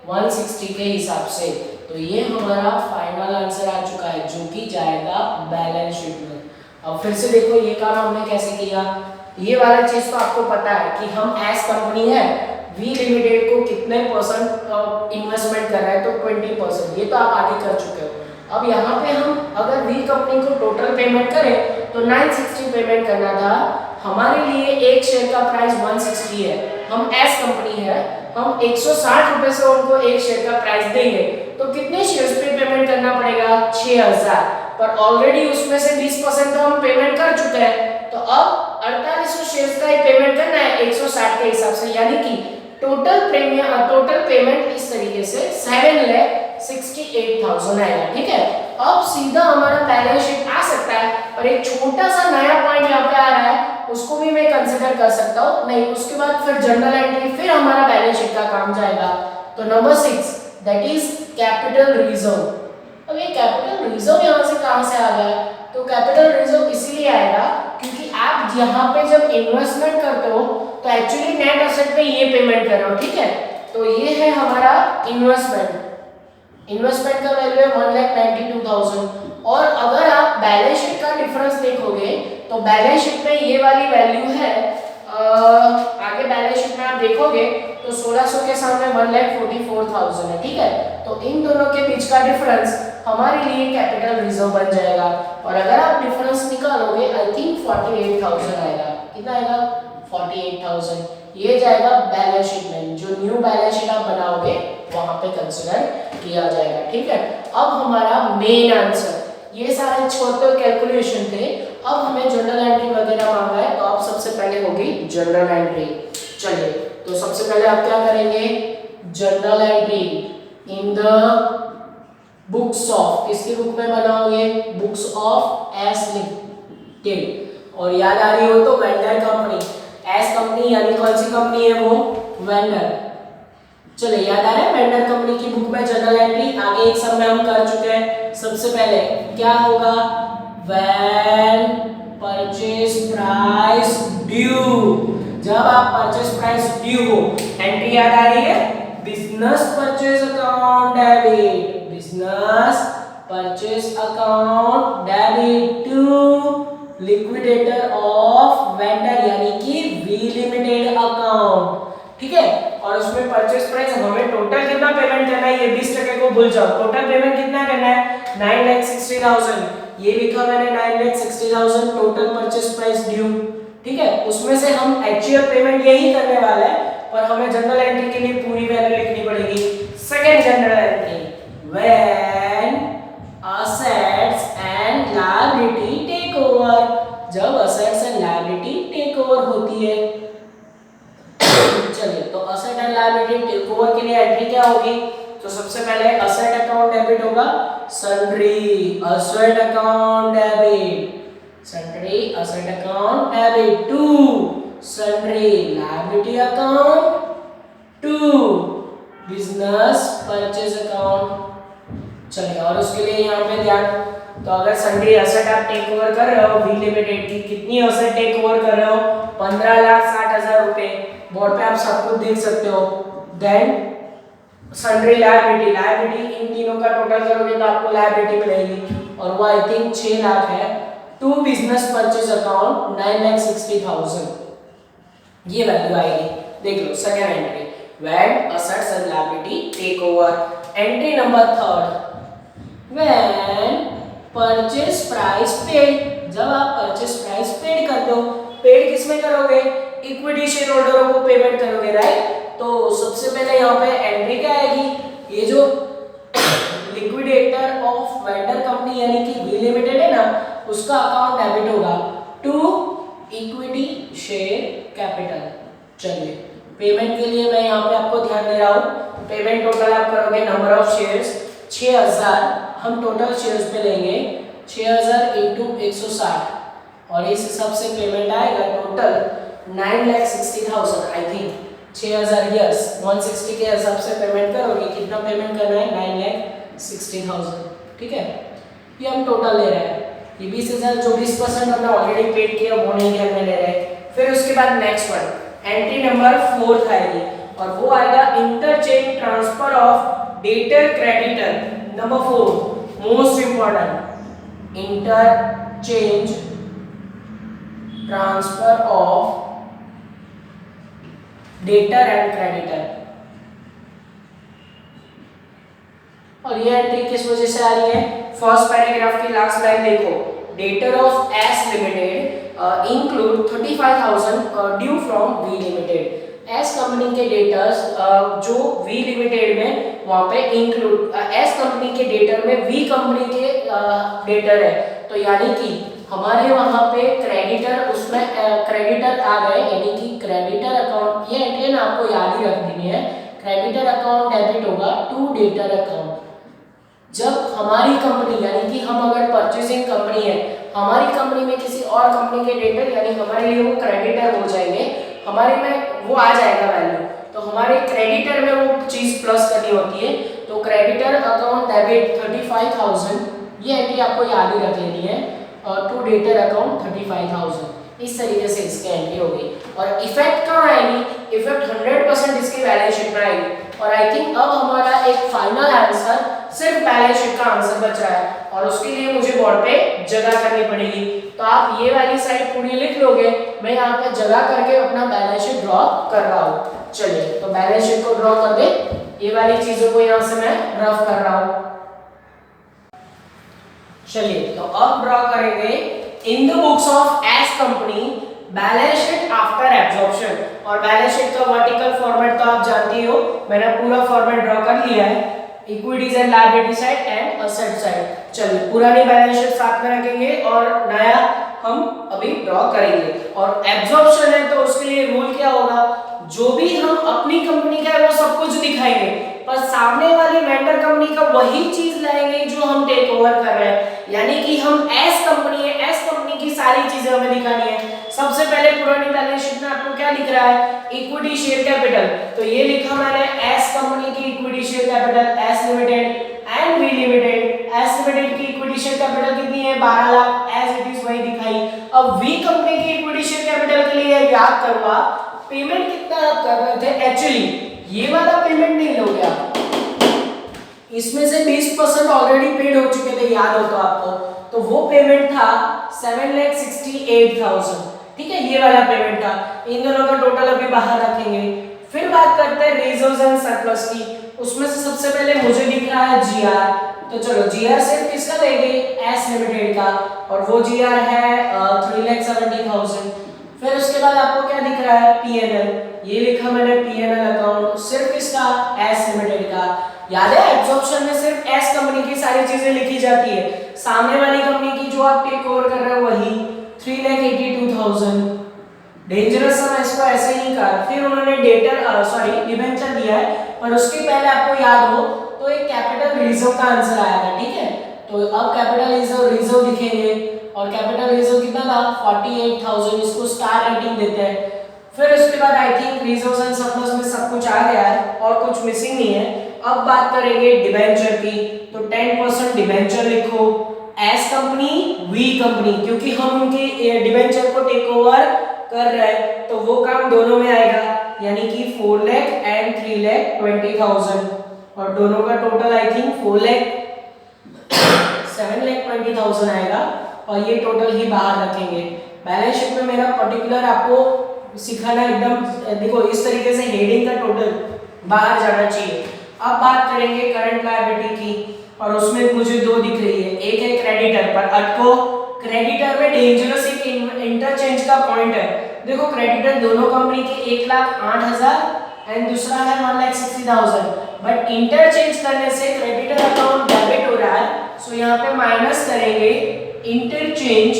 160 के हिसाब से। तो ये हमारा फाइनल आंसर आ चुका है जो कि जाएगा बैलेंस शीट में। अब फिर से देखो ये काम हमने कैसे किया। ये वाला चीज तो आपको पता है कि हम एस कंपनी है, वी लिमिटेड को कितने परसेंट इन्वेस्टमेंट कर रहा है तो 20%। ये तो आप आगे कर चुके हो। अब यहाँ पे हम अगर वी कंपनी को टोटल पेमेंट करें तो 960 पेमेंट करना था। हमारे लिए एक शेयर का प्राइस 160 है, हम एस कंपनी है, हम 160 रुपए से उनको एक शेयर का प्राइस देंगे तो कितने शेयर्स पे पेमेंट करना पड़ेगा? 6000। पर ऑलरेडी उसमें से 20% तो हम पेमेंट कर चुके हैं तो अब 4800 शेयर्स का ही पेमेंट करना है 160 के हिसाब से, यानी कि टोटल पेमेंट इस तरीके से 7,68,000 आएगा, ठीक है। अब सीधा हमारा बैलेंस शीट आ सकता है और एक छोटा सा नया पॉइंट यहाँ पे आ रहा है उसको भी मैं कंसीडर कर सकता हूँ। नहीं, उसके बाद फिर जनरल एंट्री, फिर हमारा बैलेंस शीट का काम जाएगा। तो number 6 that is capital reserve. अब ये कैपिटल रिजर्व यहाँ से कहाँ से आ गया? तो कैपिटल रिजर्व इसीलिए आएगा क्योंकि आप यहाँ पे जब इन्वेस्टमेंट करते हो तो एक्चुअली नेट एसेट पे ये पेमेंट कर रहे हो, ठीक है। तो ये है हमारा इन्वेस्टमेंट का वैल्यू है 1,92,000। और अगर आप बैलेंस शीट का डिफरेंस देखोगे तो बैलेंस शीट में ये वाली वैल्यू है, आगे बैलेंस शीट में आप देखोगे तो 1600 के सामने 1,44,000 है, ठीक है। तो इन दोनों के बीच का डिफरेंस हमारे लिए कैपिटल रिजर्व बन जाएगा और अगर आप डिफरेंस निकालोगे आई थिंक 48,000 आएगा। कितना आएगा? 48,000। ये जाएगा बैलेंस शीट में, जो न्यू बैलेंस शीट आप बनाओगे वहां पे कंसीडर किया जाएगा, ठीक है। अब हमारा मेन आंसर, ये सारे छोटे कैलकुलेशन थे। अब हमें जनरल एंट्री वगैरह मांगा है तो अब सबसे पहले होगी जनरल एंट्री। चलिए, तो सबसे पहले आप क्या करेंगे? Journal entry in the books of, किसकी बुक में बनाओगे, बुक्स ऑफ एस लिमिटेड। और याद आ रही हो तो वेंडर कंपनी, एस कंपनी यानी कौन सी कंपनी है वो, वेंडर। चलिए याद आ रहा है वेंडर कंपनी की बुक में जर्नल एंट्री, आगे एक सब में हम कर चुके हैं। सबसे पहले क्या होगा, व्हेन परचेज प्राइस ड्यू, जब आप परचेज प्राइस ड्यू हो, एंट्री याद आ रही है, business purchase account debit, business purchase account debit to liquidator of vendor यानी कि वी लिमिटेड अकाउंट, ठीक है। और उसमें परचेज प्राइस हमें टोटल कितना पेमेंट करना है, ये 20% को भूल जाओ, टोटल पेमेंट कितना करना है 9,60,000, ये लिखा मैंने 9,60,000 टोटल परचेज प्राइस ड्यू, ठीक है। उसमें से हम एक्चुअल पेमेंट यही करने वाला है, पर हमें जनरल एंट्री के लिए पूरी वैल्यू लिखनी पड़ेगी। Second journal entry, when assets and liability take over, जब assets and liability take over होती है। चलिए तो asset and liability take over के लिए एंट्री क्या होगी, तो सबसे पहले असेट अकाउंट डेबिट होगा, sundry asset account debit, sundry asset account debit to sundry liability account to business purchase account. चलिए और उसके लिए यहाँ पे ध्यान, तो अगर सन्ड्री असेट आप टेक ओवर कर रहे हो वी लिमिटेड की, कितनी असेट टेक ओवर कर रहे हो, 15,60,000 रुपए, बोर्ड पे आप सब कुछ देख सकते हो। देन सन्ड्री लायबिलिटी, लायबिलिटी इन तीनों का टोटल करोगे तो आपको लायबिलिटी मिलेगी और वो आई थिंक 6 लाख है, टू बिजनेस परचेज अकाउंट 9,60,000, ये वैल्यू आएगी। देख लो second entry, when assets and liability take over. Entry number third, when purchase price paid, जब आप परचेज प्राइस पेड कर दो, पेड किसमें करोगे, इक्विटी शेयर होल्डरों को पेमेंट करोगे, राइट। तो सबसे पहले यहाँ पे एंट्री क्या आएगी, ये जो लिक्विडेटर ऑफ वेंडर कंपनी यानी कि वी लिमिटेड है ना, उसका अकाउंट डेबिट होगा टू इक्विटी शेयर कैपिटल। चलिए पेमेंट के लिए मैं यहाँ पे आपको ध्यान दे रहा हूँ, पेमेंट टोटल आप करोगे नंबर ऑफ शेयर्स 6000, हम टोटल शेयर्स पे लेंगे 6000 इंटू 160 और इस हिसाब से पेमेंट आएगा टोटल 9,60,000 आई थिंक 6000 यस 160 के हिसाब से पेमेंट करोगे, कितना पेमेंट करना है 9,60,000, ठीक है। ये हम टोटल ले रहे हैं, ये 20,000 जो 20% हमने ऑलरेडी पेड किया वो नहीं ध्यान में ले रहे हैं। फिर उसके बाद नेक्स्ट वन एंट्री नंबर 4 आएगी और वो आएगा interchange transfer of debtor creditor. Number 4 most important, interchange transfer of debtor and creditor. और ये एंट्री किस वजह से आ रही है, फर्स्ट पैराग्राफ की लास्ट लाइन देखो, debtor of S limited include 35,000 due from V limited. S company के डेटर्स जो वी लिमिटेड में वहां पे इंक्लूड, एस कंपनी के डेटर में वी कंपनी के डेटर है, तो यानी कि हमारे वहां पे क्रेडिटर, उसमें क्रेडिटर आ गए, यानी कि क्रेडिटर अकाउंट, ये एंट्री ना आपको याद ही रख देनी है, क्रेडिटर अकाउंट डेबिट होगा टू डेटर अकाउंट। जब हमारी कंपनी यानी कि हम अगर परचेसिंग कंपनी है, हमारी कंपनी में किसी और कंपनी के डेटर यानी हमारे लिए वो क्रेडिटर हो जाएंगे, हमारे में वो आ जाएगा वैल्यू, तो हमारे क्रेडिटर में वो चीज प्लस करनी होती है, तो क्रेडिटर अकाउंट डेबिट 35,000, ये एंट्री आपको याद ही रख लेनी है, और टू डेटर अकाउंट 35,000, इस तरीके से इसकी एंट्री होगी। और इफेक्ट कहाँ आएगी, इफेक्ट 100% इसकी बैलेंस शीट में आएगी। और आई थिंक अब हमारा एक फाइनल आंसर सिर्फ बैलेंस शीट का आंसर बच रहा है और उसके लिए मुझे बोर्ड पे जगह करनी पड़ेगी, तो आप ये वाली साइड पूरी लिख लोगे, मैं यहाँ पे जगह करके अपना बैलेंस शीट ड्रॉ कर रहा हूँ। चलिए तो बैलेंस शीट को ड्रॉ कर दे, ये वाली चीजों को यहाँ से मैं रफ कर रहा हूँ। चलिए तो अब ड्रॉ करेंगे in the books of S company balance sheet after absorption. और बैलेंस शीट का वर्टिकल फॉर्मेट तो आप जानते हो, मैंने पूरा फॉर्मेट ड्रॉ कर लिया है, equities and liability side and asset side. चलिए पुरानी बैलेंस शीट साथ में रखेंगे और नया हम अभी ड्रॉ करेंगे। और एब्जॉर्प्शन है तो उसके लिए रूल क्या होगा, जो भी हम अपनी कंपनी का है वो सब कुछ दिखाएंगे, कंपनी का वही चीज लाएंगे जो हम टेक ओवर कर रहे हैं, यानी कि हम एस कंपनी है, एस कंपनी की सारी चीजें हमें दिखानी है। सबसे पहले पुरानी बैलेंस शीट में आपको क्या दिख रहा है, इक्विटी शेयर कैपिटल, तो ये लिखा मैंने एस कंपनी की equity share capital S limited and V limited. S limited की इक्विटी शेयर कैपिटल कितनी है, 12 लाख, एज इट इज वही दिखाई। अब वी कंपनी की इक्विटी शेयर कैपिटल के लिए याद करो आप पेमेंट कितना आप कर रहे थे, एक्चुअली ये वाला पेमेंट नहीं लोगे आप, इसमें से 20% ऑलरेडी पेड हो चुके थे, याद हो तो आपको, तो वो पेमेंट था 7,68,000, ठीक है, ये वाला पेमेंट था। इन दोनों का टोटल अभी बाहर रखेंगे। फिर बात करते हैं रिजर्व्स एंड सरप्लस की, उसमें से सबसे पहले मुझे दिख रहा है जीआर, तो चलो जीआर सिर्फ किसका लेंगे, एस लिमिटेड का, और वो जीआर है 3,70,000। फिर उसके बाद आपको क्या दिख रहा है, पीएनएल, ये लिखा मैंने पीएनएल अकाउंट सिर्फ किसका, एस लिमिटेड का। याद है एब्जॉर्प्शन में सिर्फ एस कंपनी की सारी चीजें लिखी जाती है, सामने वाली कंपनी की जो आप टेक ओवर कर रहे हो वही 3,82,000। डेंजरस सम इसको ऐसे ही कहा। फिर उन्होंने डिबेंचर दिया है, पर उसके पहले आपको याद हो तो एक कैपिटल रिजर्व का आंसर आया था, ठीक है, तो अब कैपिटल रिजर्व दिखेंगे, और कैपिटल रिजर्व कितना था, 48,000, इसको स्टार रेटिंग देते हैं। फिर उसके बाद I think reserves and surplus में सब कुछ आ गया है और कुछ मिसिंग नहीं है। अब बात करेंगे डिबेंचर की, तो 10% डिबेंचर लिखो, एस कंपनी वी कंपनी, क्योंकि हम उनके डिबेंचर को टेक ओवर कर रहे हैं, तो वो काम दोनों में आएगा, यानी कि 4 लाख एंड 3,20,000, और दोनों का टोटल आई थिंक 7,20,000 आएगा, और ये टोटल ही बाहर रखेंगे। बैलेंस शीट में मेरा पर्टिकुलर आपको सिखाना एकदम, देखो इस तरीके से हेडिंग का टोटल बाहर जाना चाहिए। अब बात करेंगे करंट लायबिलिटी की, और उसमें मुझे दो दिख रही है, एक है क्रेडिटर, पर अटको, क्रेडिटर में डेंजरस एक इंटरचेंज का पॉइंट है। देखो क्रेडिटर दोनों कंपनी के 1,08,000 एंड दूसरा है 1,60,000, बट इंटरचेंज करने से क्रेडिटर अकाउंट डेबिट हो रहा है, सो यहाँ पे माइनस करेंगे इंटरचेंज,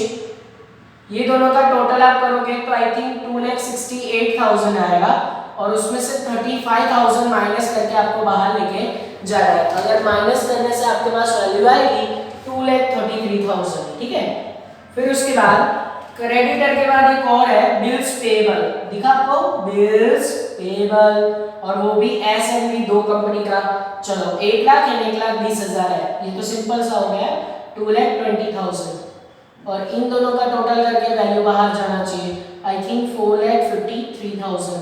ये दोनों का टोटल आप करोगे तो आई थिंक 2,68,000 आएगा, और उसमें से 35,000 माइनस करके आपको बाहर लेके जाना है। अगर माइनस करने से आपके पास वैल्यू आएगी 2,33,000, ठीक है। फिर उसके बाद क्रेडिटर के बाद एक और है बिल्स पेएबल, दिखा आपको बिल्स पेएबल, और वो भी एस एंड वी दो कंपनी का। चलो 1 लाख एंड 1,20,000 है, ये तो सिंपल सा हो गया, 2,20,000, और इन दोनों का टोटल करके वैल्यू बाहर जाना चाहिए, आई थिंक 4,53,000,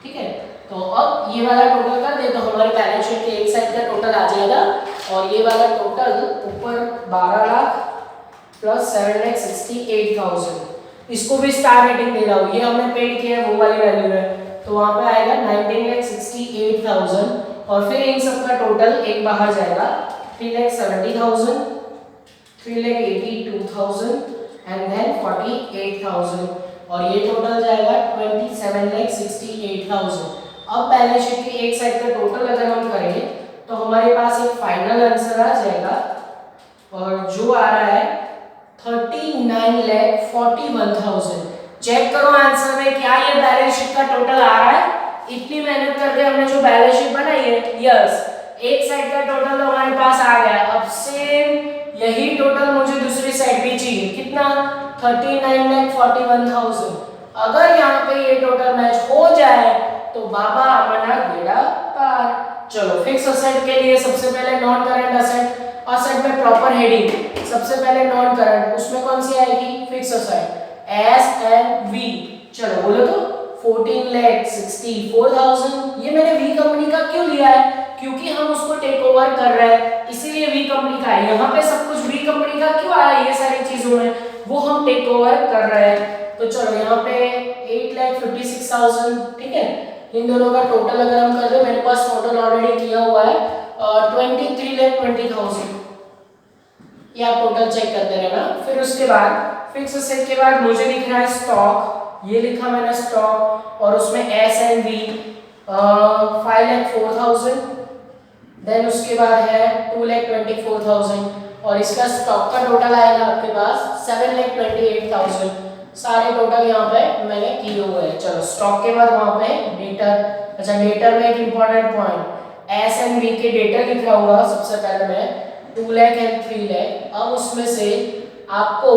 ठीक है। तो अब ये वाला टोटल कर दे तो हमारे बैलेंस शीट के एक साइड का टोटल आ जाएगा, और ये वाला टोटल ऊपर 12 लाख प्लस 7,68,000, इसको भी स्टार रेटिंग दे रहा हूँ, ये हमने पेड किया है वो वाली वैल्यू है, तो वहाँ पे आएगा 19,68,000, और फिर इन सब का टोटल एक बाहर जाएगा 3,70,000, 3,82,000 एंड देन 48,000, और ये टोटल जाएगा 27,68,000। अब बैलेंस शीट के एक साइड का टोटल अगर हम करें तो हमारे पास एक फाइनल आंसर आ जाएगा, और जो आ रहा है 39,41,000। चेक करो आंसर में क्या ये बैलेंस शीट का टोटल आ रहा है, इतनी मेहनत करके हमने जो बैलेंस शीट बनाई है, यस, एक साइड का टोटल तो हमारे पास आ गया। अब सेम यही टोटल मुझे दूसरी साइड भी चाहिए, कितना, 39,41,000। अगर यहाँ पे ये टोटल मैच हो जाए तो बाबा अपना बेड़ा पार। चलो फिक्स असेट के लिए सबसे पहले नॉन करंट असेट, असेट में प्रॉपर हेडिंग, सबसे पहले नॉन करंट, उसमें कौन सी आएगी, fix asset, S and V. चलो बोलो तो 14,64,000। ये मैंने वी कंपनी का क्यों लिया है, क्योंकि हम उसको टेक ओवर कर रहे हैं, इसीलिए वी कंपनी का है। यहाँ पे सब कुछ वी कंपनी का क्यों आया, ये सारी चीजों में वो हम टेक ओवर कर रहे हैं। तो चलो यहाँ पे 8,56,000, ठीक है। इन दोनों का टोटल अगर हम कर दे, मेरे पास टोटल ऑलरेडी किया हुआ है 23,20,000, ये आप टोटल चेक करते रहना। फिर उसके बाद फिक्स असेट के बाद मुझे दिख रहा है स्टॉक, ये लिखा मैंने स्टॉक, और उसमें एस एंड वी 5,04,000, देन उसके बाद है 2,24,000, और इसका स्टॉक का टोटल आएगा आपके पास 7,28,000। सारे टोटल यहाँ पे मैंने किए हुए हैं। चलो स्टॉक के बाद वहाँ पे डेटर, अच्छा डेटर में एक important point, S and B के डेटा लिख रहा हूँ सबसे पहले मैं 2 लाख एंड 3 लाख। अब उसमें से आपको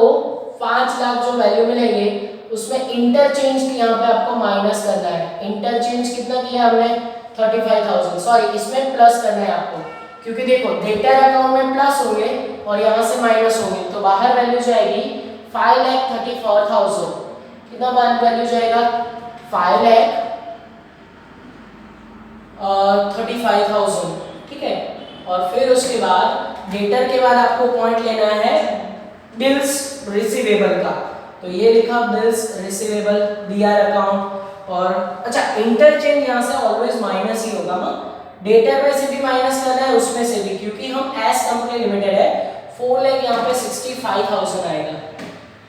5 लाख जो वैल्यू मिलेंगे उसमें इंटरचेंज की यहाँ पे आपको माइनस करना है। इंटरचेंज कितना किया हमने 35,000, सॉरी इसमें प्लस करना है आपको, क्योंकि देखो डेटर अकाउंट में प्लस होंगे और यहाँ से माइनस होंगे, तो बाहर वैल्यू जाएगी 5,34,000। कितना वैल्यू जाएगा 5,35,000, ठीक है। और फिर उसके बाद डेटर के बाद आपको पॉइंट लेना है बिल्स रिसीवेबल का, तो ये लिखा बिल्स रिसीवेबल बीआर अकाउंट। और अच्छा इंटरचेंज यहाँ से ऑलवेज माइनस ही होगा ना, डेटर में से भी माइनस करना है उसमें से भी, क्योंकि हम एस कंपनी लिमिटेड है 4 लाख यहाँ पे 65,000 आएगा।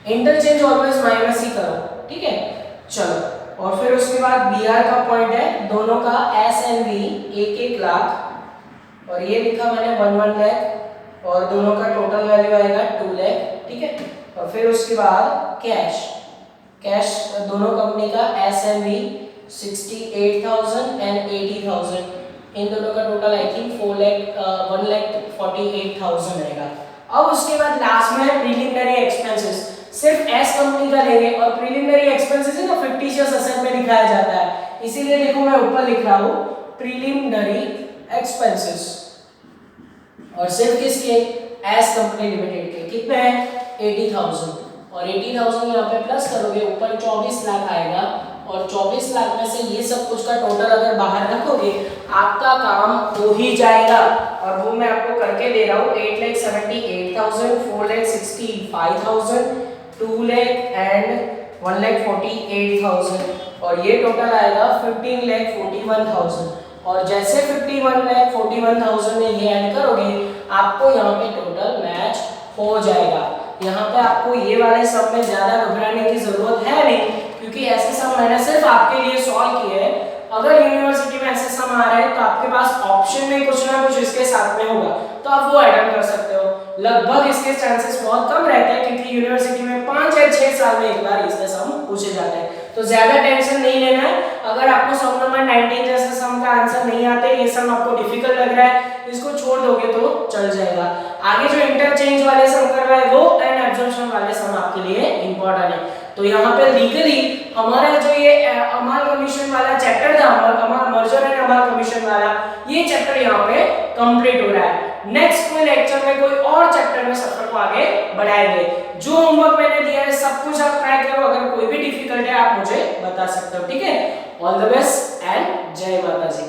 इंटरचेंज ऑलवेज माइनस ही करो, ठीक है। चलो और फिर उसके बाद बीआर का पॉइंट है दोनों का एस एंड बी 1-1 लाख, और ये लिखा मैंने 1-1 लाख, और दोनों का टोटल वैल्यू आएगा 2 लाख, ठीक है। और फिर उसके बाद कैश दोनों कंपनी का एस एंड बी 68,000 एंड 80,000, इन दोनों का टोटल आई थिंक 1,48,000 आएगा। अब उसके बाद लास्ट में प्रीलिमिनरी एक्सपेंसेस, सिर्फ एस कंपनी का लेंगे, और प्रीलिमिनरी एक्सपेंसेस है ना फिक्टिशियस असेट में दिखाया जाता है, इसीलिए देखो मैं ऊपर लिख रहा हूँ प्रीलिमिनरी एक्सपेंसेस, और सिर्फ किसके एस कंपनी लिमिटेड के कितने हैं 80,000, और 80,000 यहाँ पे प्लस करोगे ऊपर 24 लाख आएगा, और 24 लाख में से ये सब कुछ का टोटल अगर बाहर रखोगे आपका काम हो ही जाएगा, और वो मैं आपको करके दे रहा हूँ 8,78,000, 4,65,000, 2 लाख एंड 1,48,000, और ये टोटल आएगा 15,41,000। और जैसे 51,41,000 में ये ऐड करोगे आपको यहाँ पे टोटल मैच हो जाएगा। यहाँ पे आपको ये वाले सब में ज्यादा घबराने की जरूरत है नहीं, क्योंकि ऐसे सम मैंने सिर्फ आपके लिए सॉल्व किए हैं। अगर यूनिवर्सिटी में ऐसे सम आ रहे हैं तो आपके पास ऑप्शन में कुछ ना कुछ इसके साथ में होगा, तो आप वो अटेम्प्ट कर सकते हो। लगभग इसके चांसेस बहुत कम रहते हैं, क्योंकि यूनिवर्सिटी में 5 या 6 साल में एक बार इसके सम पूछे जाते हैं, तो ज्यादा टेंशन नहीं लेना है। अगर आपको सम नंबर 19 जैसे सम का आंसर नहीं आते, ये सम आपको डिफिकल्ट लग रहा है, इसको छोड़ दोगे तो चल जाएगा। आगे जो इंटरचेंज वाले सम कर रहा है वो एंड एब्जॉर्प्शन वाले सम आपके लिए इंपॉर्टेंट है। तो यहाँ पे लीगली हमारा जो ये अमाल कमीशन वाला चैप्टर था, हमारा मर्जर एंड अमाल कमीशन वाला, ये चैप्टर यहाँ पे कंप्लीट हो रहा है। नेक्स्ट कोई लेक्चर में कोई और चैप्टर में सफर को आगे बढ़ाएंगे। जो होमवर्क मैंने दिया है सब कुछ आप ट्राई करो, अगर कोई भी डिफिकल्ट है आप मुझे बता सकते हो, ठीक है। ऑल द बेस्ट एंड जय माता जी।